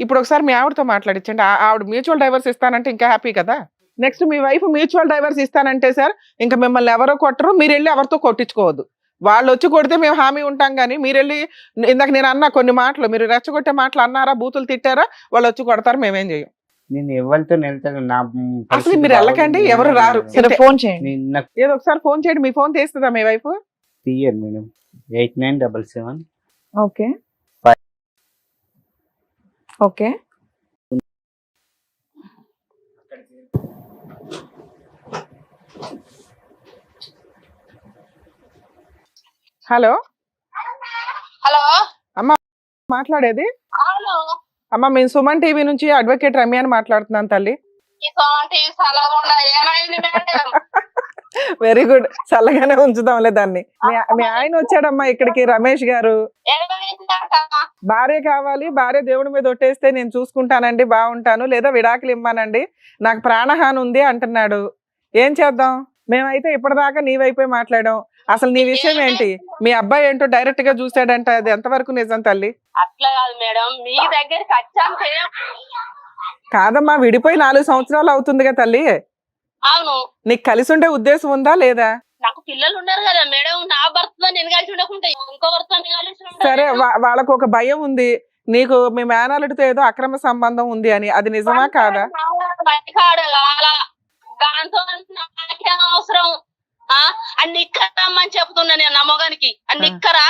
ఇప్పుడు ఒకసారి మీ ఆవిడతో మాట్లాడించండి. ఆవిడ మ్యూచువల్ డైవర్స్ ఇస్తానంటే ఇంకా హ్యాపీ కదా. నెక్స్ట్, మీ వైఫ్ మ్యూచువల్ డైవర్స్ ఇస్తానంటే సార్ ఇంకా మిమ్మల్ని ఎవరో కొట్టరు, మీరు వెళ్ళి ఎవరితో కొట్టించుకోవద్దు. వాళ్ళు వచ్చి కొడితే మేము హామీ ఉంటాం, కానీ మీరు వెళ్ళి ఇందాక నేను అన్నా కొన్ని మాటలు, మీరు రెచ్చగొట్టే మాటలు అన్నారా, బూతులు తిట్టారా, వాళ్ళు వచ్చి కొడతారు, మేమేం చేయం. నేను ఎవరితో అసలు మీరు వెళ్ళకండి, ఎవరు రారు. ఫోన్ చేయండి, ఏదో ఒకసారి ఫోన్ చేయండి. మీ ఫోన్ తీస్తుందా మీ వైఫ్? తీయరు madam. 8977. Okay okay. Hello hello అమ్మా, మాట్లాడేది? అవును. అమ్మ మేము సుమన్ టీవీ నుంచి అడ్వకేట్ రమ్య అని మాట్లాడుతున్నాను తల్లి. ఈ సోంటి సలగుండా ఏమైంది మేడం? వెరీ గుడ్, చల్లగానే ఉంచుదాంలే దాన్ని. మీ ఆయన వచ్చాడమ్మా ఇక్కడికి, రమేష్ గారు. ఏమైందంట? భార్య కావాలి, భార్య దేవుడి మీద ఒట్టేస్తే నేను చూసుకుంటానండి, బాగుంటాను, లేదా విడాకులు ఇమ్మానండి, నాకు ప్రాణహాని ఉంది అంటున్నాడు. ఏం చేద్దాం? మేమైతే ఇప్పటిదాకా నీ వైపే మాట్లాడాం. అసలు నీ విషయం ఏంటి? మీ అబ్బాయి ఏంటో డైరెక్ట్ గా చూసాడంట, అది ఎంతవరకు నిజం తల్లి? అట్లా కాదు మేడం, మీ దగ్గరికి వచ్చాక కాదమ్మా, విడిపోయి 4 సంవత్సరాలు అవుతుందిగా తల్లి. అవును, నీకు కలిసి ఉండే ఉద్దేశం ఉందా లేదా? నాకు పిల్లలు ఉన్నారు కదా మేడం, నా భర్తతో నేను కలిసి ఉండకుండా ఇంకో భర్త కలిసి ఉంటా సరే, మేడం. వాళ్ళకు ఒక భయం ఉంది, నీకు మీ మేనల్లుడితో ఏదో అక్రమ సంబంధం ఉంది అని, అది నిజమా కాదా? బయటకాడు కావాలా? దాంతో నాకేం అవసరం? అన్ని ఇక్కరమ్మని చెప్తున్నా నేను నా మొగానికి, అన్ని ఇక్కరా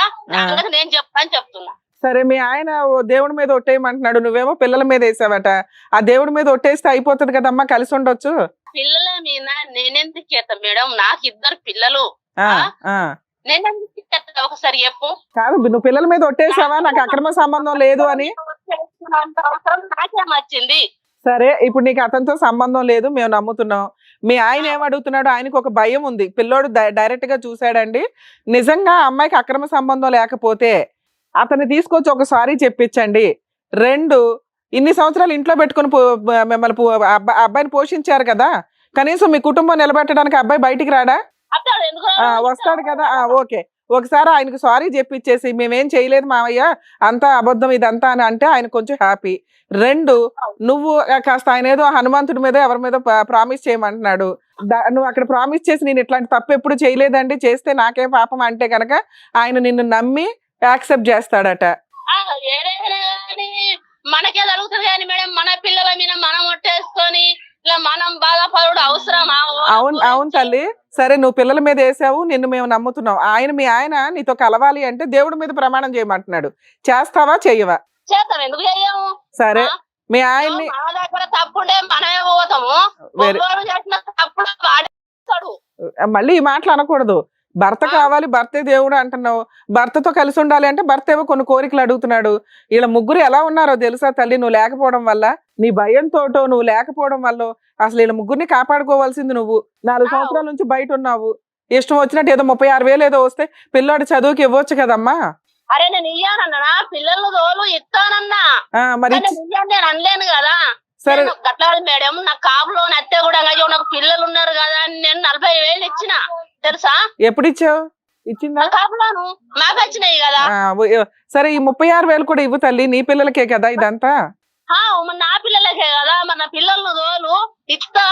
నేను చెప్తాను చెప్తున్నా. సరే, మీ ఆయన ఓ దేవుడి మీద ఒట్టేయమంటున్నాడు, నువ్వేమో పిల్లల మీద వేసావట. ఆ దేవుడి మీద ఒట్టేస్తే అయిపోతుంది కదమ్మా, కలిసి ఉండొచ్చు. పిల్లల మీద నేనెందుకు చేస్తా మేడం? నాకు 2 పిల్లలు. నేనెందుకు చేస్తా? ఒకసారి చెప్పు. కాదు, నువ్వు పిల్లల మీద ఒట్టేసావా నాకు అక్రమ సంబంధం లేదు అని? నాకేం వచ్చింది? సరే, ఇప్పుడు నీకు అతనితో సంబంధం లేదు, మేము నమ్ముతున్నాం. మీ ఆయన ఏమడుగుతున్నాడు? ఆయనకు ఒక భయం ఉంది, పిల్లోడు డైరెక్ట్ గా చూసాడండి, నిజంగా అమ్మాయికి అక్రమ సంబంధం లేకపోతే అతన్ని తీసుకొచ్చి ఒక సారీ చెప్పించండి. 2, ఇన్ని సంవత్సరాలు ఇంట్లో పెట్టుకుని మిమ్మల్ని అబ్బాయిని పోషించారు కదా, కనీసం మీ కుటుంబం నిలబెట్టడానికి అబ్బాయి బయటికి రాడా? వస్తాడు కదా, ఓకే. ఒకసారి ఆయనకు సారీ చెప్పించేసి మేమేం చేయలేదు మావయ్య, అంతా అబద్ధం ఇదంతా అని అంటే ఆయన కొంచెం హ్యాపీ. 2, నువ్వు కాస్త ఆయన ఏదో హనుమంతుడి మీద ఎవరి మీద ప్రామిస్ చేయమంటున్నాడు, నువ్వు అక్కడ ప్రామిస్ చేసి నేను ఇట్లాంటి తప్పు ఎప్పుడు చేయలేదండి, చేస్తే నాకేం పాపం అంటే కనుక ఆయన నిన్ను నమ్మి యాక్సెప్ట్ చేస్తాడట. మనకే జరుగుతుంది కానీ మేడం, మన పిల్లల మీద మనం ఒట్టేసుకొని ఇలా మనం బాధపడు అవసరమా? అవును తల్లి, సరే నువ్వు పిల్లల మీద వేసావు, నిన్ను మేము నమ్ముతున్నాం. మీ ఆయన నీతో కలవాలి అంటే దేవుడి మీద ప్రమాణం చేయమంటున్నాడు, చేస్తావా చెయ్యవా? చేస్తాం, ఎందుకు చెయ్యము? సరే, మీ ఆయన్ని మన దగ్గర తప్పుంటే మనమే పోతాము, చేసిన తప్పుడు వాడేస్తాడు. మళ్ళీ ఈ మాటలు అనకూడదు. భర్త కావాలి, భర్తే దేవుడు అంటున్నావు, భర్తతో కలిసి ఉండాలి అంటే భర్త ఏమో కొన్ని కోరికలు అడుగుతున్నాడు. వీళ్ళ ముగ్గురు ఎలా ఉన్నారో తెలుసా తల్లి? నువ్వు లేకపోవడం వల్ల, నీ భయంతో నువ్వు లేకపోవడం వల్ల అసలు వీళ్ళ ముగ్గురిని కాపాడుకోవాల్సింది నువ్వు. 4 సంవత్సరాల నుంచి బయట ఉన్నావు, ఇష్టం వచ్చినట్టు ఏదో 36,000 ఏదో వస్తే పిల్లాడి చదువుకి ఇవ్వచ్చు కదమ్మా. అరే నేను ఇయ్యానన్నా, పిల్లలు తోలు ఇస్తానన్నా, మరి నేను అనలేను కదా. సరే గట్లా మేడం, నా కాపులో అత్తే కూడా నాకు పిల్లలు ఉన్నారు కదా అని నేను 40,000 ఇచ్చిన తెలుసా? ఎప్పుడు ఇచ్చావు? ఇచ్చిందా? కాపులోను మాకు వచ్చినాయి కదా. సరే, ఈ 36,000 కూడా ఇవ్వు తల్లి, నీ పిల్లలకే కదా ఇదంతా. నా పిల్లలకే కదా, మన పిల్లలను తోలు ఇస్తా,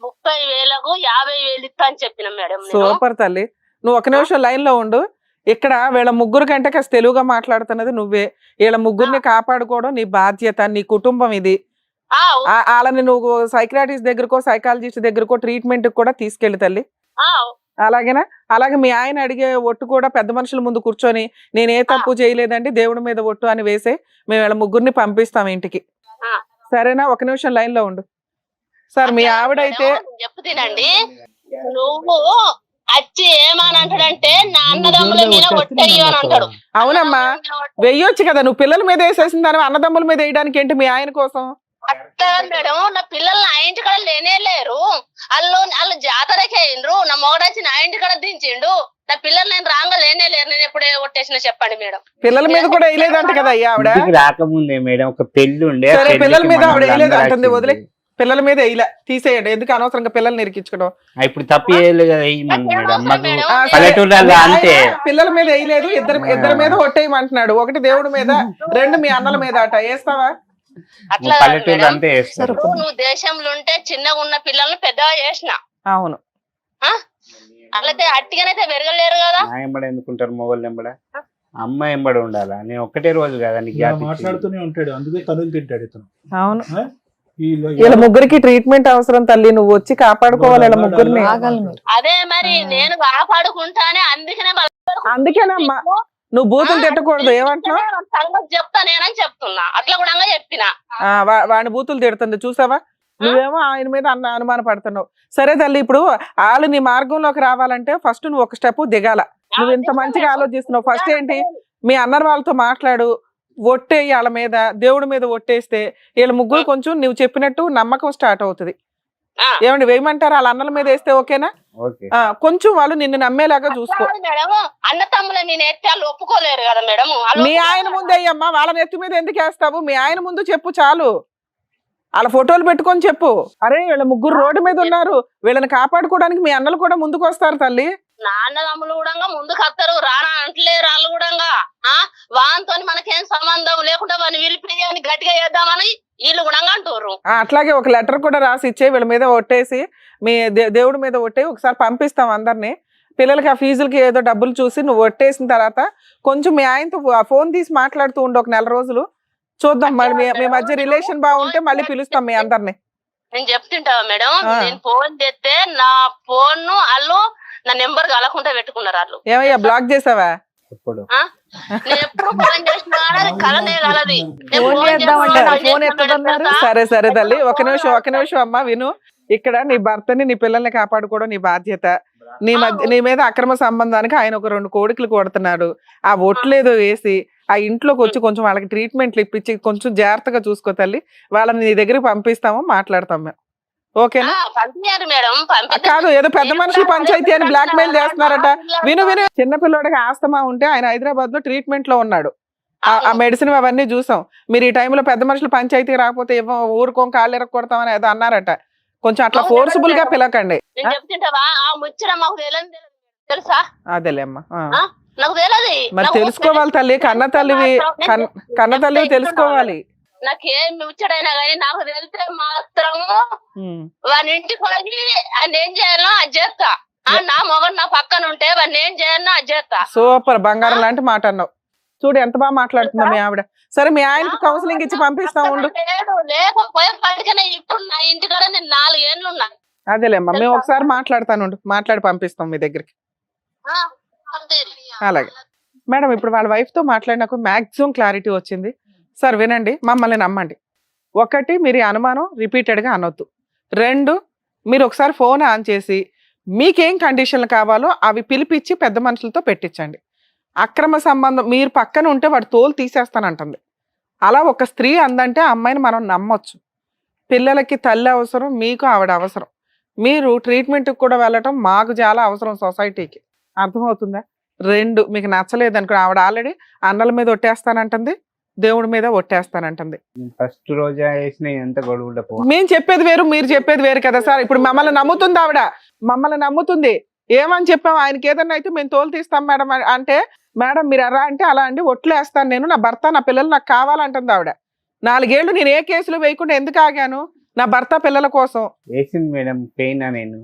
30,000కు 50,000 ఇస్తా అని చెప్పిన మేడం. సూపర్ తల్లి, నువ్వు ఒక నిమిషం లైన్ లో ఉండు. ఇక్కడ వీళ్ళ ముగ్గురు కంటే కాస్త తెలుగుగా మాట్లాడుతున్నది నువ్వే. వీళ్ళ ముగ్గురిని కాపాడుకోవడం నీ బాధ్యత, నీ కుటుంబం ఇది. వాళ్ళని నువ్వు సైకియాట్రిస్ట్ దగ్గరకో సైకాలజిస్ట్ దగ్గరకో ట్రీట్మెంట్ కూడా తీసుకెళ్ళి తల్లి, అలాగేనా? అలాగే మీ ఆయన అడిగే ఒట్టు కూడా పెద్ద మనుషుల ముందు కూర్చొని నేను ఏ తప్పు చేయలేదండి, దేవుడి మీద ఒట్టు అని వేసే మేము వీళ్ళ ముగ్గురిని పంపిస్తాం ఇంటికి, సరేనా? ఒక నిమిషం లైన్ లో ఉండు. సార్, మీ ఆవిడైతే చెప్తానండి, నువ్వు వచ్చి ఏమని అంటాడంటే నా అన్నదమ్ముల మీద ఒట్టేయ్యు అని అంటాడు. అవునమ్మా, వెయ్యొచ్చు కదా, నువ్వు పిల్లల మీద వేసేసిన దాని అన్నదమ్ముల మీద వేయడానికి ఏంటి మీ ఆయన కోసం? అట్లా మేడం, నా పిల్లలు నా ఇంటి కడ లేనే లేరు, వాళ్ళు జాతరకే అయిండ్రు, నా మొగడొచ్చి నా ఇంటి కడ దించిండు, నా పిల్లలు నేను రాంగా లేనే లేరు, నేను ఎప్పుడే కొట్టేసిన చెప్పండి మేడం. పిల్లల మీద కూడా వేయలేదంట కదా అయ్యా ఆవిడ? రాకముందే మేడం ఒక పెళ్లి ఉండే, పిల్లల మీద ఆవిడ వేయలేదు అంటుంది, వదిలే, పిల్లల మీద వేయలే, తీసేయండి, ఎందుకు అనవసరంగా పిల్లల్ని నిరికించుకోవడం. ఇప్పుడు తప్పు పల్లెటూరులో అంటే పిల్లల మీద వేయలేదు, ఇద్దరి మీద ఒట్టేయమంటున్నాడు, ఒకటి దేవుడి మీద, 2 మీ అన్నల మీద అట, వేస్తావా? అట్లా నువ్వు దేశంలో ఉంటే చిన్నగా ఉన్న పిల్లల్ని పెద్దగా చేసిన. అవును, అట్లయితే అట్టిగానైతే పెరగలేరు కదా. ఎంబడ ఎందుకుంటారు మొగోళ్ళు ఎంబడ, అమ్మ ఎంబడ ఉండాలా? నేను ఒక్కటే రోజు కదా మాట్లాడుతూనే ఉంటాడు, అందుకే తనులు తింటాడు ఇతను. అవును, వీళ్ళ ముగ్గురికి ట్రీట్మెంట్ అవసరం తల్లి, నువ్వు వచ్చి కాపాడుకోవాలి వీళ్ళ ముగ్గురిని. అదే మరి నేను కాపాడుకుంటానే, అందుకేనమ్మా నువ్వు బూతులు తిట్టకూడదు. ఏమంటున్నావు? చెప్తా నేనని చెప్తున్నా, అట్లా కూడా చెప్పిన. వాడిని బూతులు తిడుతుంది చూసావా, నువ్వేమో ఆయన మీద అనుమాన పడుతున్నావు. సరే తల్లి, ఇప్పుడు వాళ్ళు నీ మార్గంలోకి రావాలంటే ఫస్ట్ నువ్వు ఒక స్టెప్ దిగాల. నువ్వు ఇంత మంచిగా ఆలోచిస్తున్నావు, ఫస్ట్ ఏంటి మీ అన్నర్ వాళ్ళతో మాట్లాడు, ఒట్టేయి వాళ్ళ మీద, దేవుడి మీద ఒట్టేస్తే వీళ్ళ ముగ్గురు కొంచెం నువ్వు చెప్పినట్టు నమ్మకం స్టార్ట్ అవుతుంది. ఆ. ఏమండి వేయమంటారా? వాళ్ళ అన్నల మీద వేస్తే ఓకేనా? ఓకే. కొంచెం వాళ్ళు నిన్ను నమ్మేలాగా చూసుకో. కాదు మేడం, అన్న తమ్ముల నేను ఎత్తే వాళ్ళు ఒప్పుకోలేరు కదా మేడం. మీ ఆయన ముందు అయ్యమ్మా, వాళ్ళ నెత్తి మీద ఎందుకు వేస్తావు? మీ ఆయన ముందు చెప్పు చాలు. వాళ్ళ ఫోటోలు పెట్టుకొని చెప్పు. అరే వీళ్ళ ముగ్గురు రోడ్డు మీద ఉన్నారు, వీళ్ళని కాపాడుకోవడానికి మీ అన్నలు కూడా ముందుకు వస్తారు తల్లి. నాన్న తమ్ములు కూడా ముందుకు వస్తారు, రానా అంటలేరు వాళ్ళు కూడా. వానితో మనకేం సంబంధం లేకుండా వాడిని విలిపి అని గట్టిగా చేద్దామని వీళ్ళు కూడా అంటారు. అట్లాగే ఒక లెటర్ కూడా రాసి ఇచ్చే, వీళ్ళ మీద ఒట్టేసి మీ దేవుడి మీద ఒట్టే ఒకసారి పంపిస్తాం అందరినీ. పిల్లలకి ఆ ఫీజులకి ఏదో డబ్బులు చూసి నువ్వు ఒట్టేసిన తర్వాత కొంచెం మీ ఆయనతో ఫోన్ తీసి మాట్లాడుతూ ఉండు ఒక 4 రోజులు. చూద్దాం మరి మీ మధ్య రిలేషన్ బాగుంటే మళ్ళీ పిలుస్తాం మీ అందరినీ. నేను చెప్తుంటావా మేడం, నేను ఫోన్ చేస్తే నా ఫోన్ వాళ్ళు నా నెంబర్ కలకుండా పెట్టుకున్నారు వాళ్ళు. ఏమయ్యా బ్లాక్ చేసావా? ఇప్పుడు నేను ఎప్పుడు ఫోన్ చేసినా అది కలనే కలది. నేను ఫోన్ ఫోన్ చేద్దామంటే చేస్తున్నా, ఫోన్ ఎత్తదన్నారు. సరే సరే తల్లి, ఒక నిమిషం అమ్మా విను. ఇక్కడ నీ భర్తని నీ పిల్లల్ని కాపాడుకోవడం నీ బాధ్యత. నీ మీద అక్రమ సంబంధానికి ఆయన ఒక 2 కోడికలు కొడుతున్నాడు. ఆ ఒట్లేదో వేసి ఆ ఇంట్లోకి వచ్చి కొంచెం వాళ్ళకి ట్రీట్మెంట్లు ఇప్పించి కొంచెం జాగ్రత్తగా చూసుకో తల్లి. వాళ్ళని నీ దగ్గరికి పంపిస్తాము, మాట్లాడతాం మేము. ఓకేనా? పంపించారు మేడం. కాదు, ఏదో పెద్ద మనుషులు పంచాయతీ అని బ్లాక్ మెయిల్ చేస్తున్నారట. విను చిన్నపిల్లడికి ఆస్తమా ఉంటే ఆయన హైదరాబాద్ లో ట్రీట్మెంట్ లో ఉన్నాడు. ఆ మెడిసిన్ అవన్నీ చూసాం. మీరు ఈ టైంలో పెద్ద మనుషులు పంచాయతీ రాకపోతే ఊరుకోం కాళ్ళు ఎరగొడతామని ఏదో అన్నారట. కొంచెం అట్లా ఫోర్స్ఫుల్ గా పిలకండి. నేను చెప్తుంటావా ఆ ముచ్చట మాకు తెలుసా? అదేలేమ్మా, నాకు తెలియదు. మరి తెలుసుకోవాలి తల్లి, కన్న తల్లివి తెలుసుకోవాలి. నాకేం ముచ్చడైనా కానీ నాకు తెలిస్తే మాత్రం వాని ఇంటికి పోయి ఆయన ఏం చేయాలో అది చేస్తా. నా మొగడు నా పక్కన ఉంటే వాడిని ఏం చేయాలో అది చేస్తా. సూపర్, బంగారం లాంటి మాట అన్నావు. చూడు ఎంత బాగా మాట్లాడుతుందా మీ ఆవిడ. సరే మీ ఆయనకి కౌన్సిలింగ్ ఇచ్చి పంపిస్తాం ఉండు. లేకపోయే పడికనే ఇప్పుడు నా ఇంటికాడ నేను 4 ఏళ్ళు ఉన్నా. అదేలేమ్మా, మేము ఒకసారి మాట్లాడతాను, మాట్లాడి పంపిస్తాం మీ దగ్గరికి. అలాగే మేడం, ఇప్పుడు వాళ్ళ వైఫ్ తో మాట్లాడినాక మాక్సిమం క్లారిటీ వచ్చింది. సార్ వినండి, మమ్మల్ని నమ్మండి. 1, మీరు ఈ అనుమానం రిపీటెడ్ గా అనొద్దు. 2, మీరు ఒకసారి ఫోన్ ఆన్ చేసి మీకేం కండిషన్లు కావాలో అవి పిలిపించి పెద్ద మనుషులతో పెట్టించండి. అక్రమ సంబంధం మీరు పక్కన ఉంటే వాడు తోలు తీసేస్తానంటుంది. అలా ఒక స్త్రీ అందంటే ఆ అమ్మాయిని మనం నమ్మొచ్చు. పిల్లలకి తల్లి అవసరం, మీకు ఆవిడ అవసరం. మీరు ట్రీట్మెంట్కి కూడా వెళ్ళటం మాకు చాలా అవసరం సొసైటీకి. అర్థమవుతుందా? 2, మీకు నచ్చలేదు అనుకో, ఆవిడ ఆల్రెడీ అన్నల మీద ఒట్టేస్తానంటుంది, దేవుడి మీద ఒట్టేస్తానంటుంది. ఫస్ట్ రోజా వేసిన ఎంత గొడవలు. మేము చెప్పేది వేరు, మీరు చెప్పేది వేరు కదా సార్. ఇప్పుడు మమ్మల్ని నమ్ముతుంది ఆవిడ, మమ్మల్ని నమ్ముతుంది. ఏమని చెప్పాము, ఆయనకి ఏదన్నా అయితే మేము తోలు తీస్తాం మేడం అంటే, మేడం మీరు ఎరా అంటే అలా అండి ఒట్లేస్తాను నేను, నా భర్త నా పిల్లలు నాకు కావాలంటుంది ఆవిడ. 4 ఏళ్ళు నేను ఏ కేసులు వేయకుండా ఎందుకు ఆగాను? నా భర్త పిల్లల కోసం. వేసింది మేడం, పెయిన్ నేను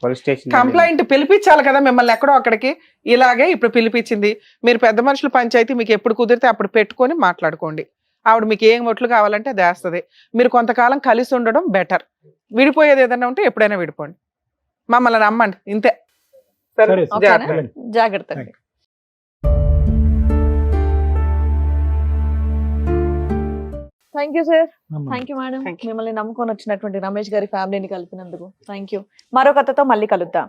పోలీస్ స్టేషన్ కంప్లైంట్ పిలిపించాలి కదా మిమ్మల్ని ఎక్కడో అక్కడికి. ఇలాగే ఇప్పుడు పిలిపించింది. మీరు పెద్ద మనుషుల పంచాయతీ మీకు ఎప్పుడు కుదిరితే అప్పుడు పెట్టుకొని మాట్లాడుకోండి. ఆవిడ మీకు ఏం ఒట్లు కావాలంటే అది వేస్తుంది. మీరు కొంతకాలం కలిసి ఉండడం బెటర్. విడిపోయేది ఏదైనా ఉంటే ఎప్పుడైనా విడిపోండి. మమ్మల్ని నమ్మండి, ఇంతే. సరే, ఓకేనా? జాగ్రత్త. Thank you sir. Thank you madam. మిమ్మల్ని నమ్ముకొని వచ్చినటువంటి రమేష్ గారి ఫ్యామిలీని కలిపినందుకు థ్యాంక్ యూ. మరో కథతో మళ్ళీ కలుద్దాం.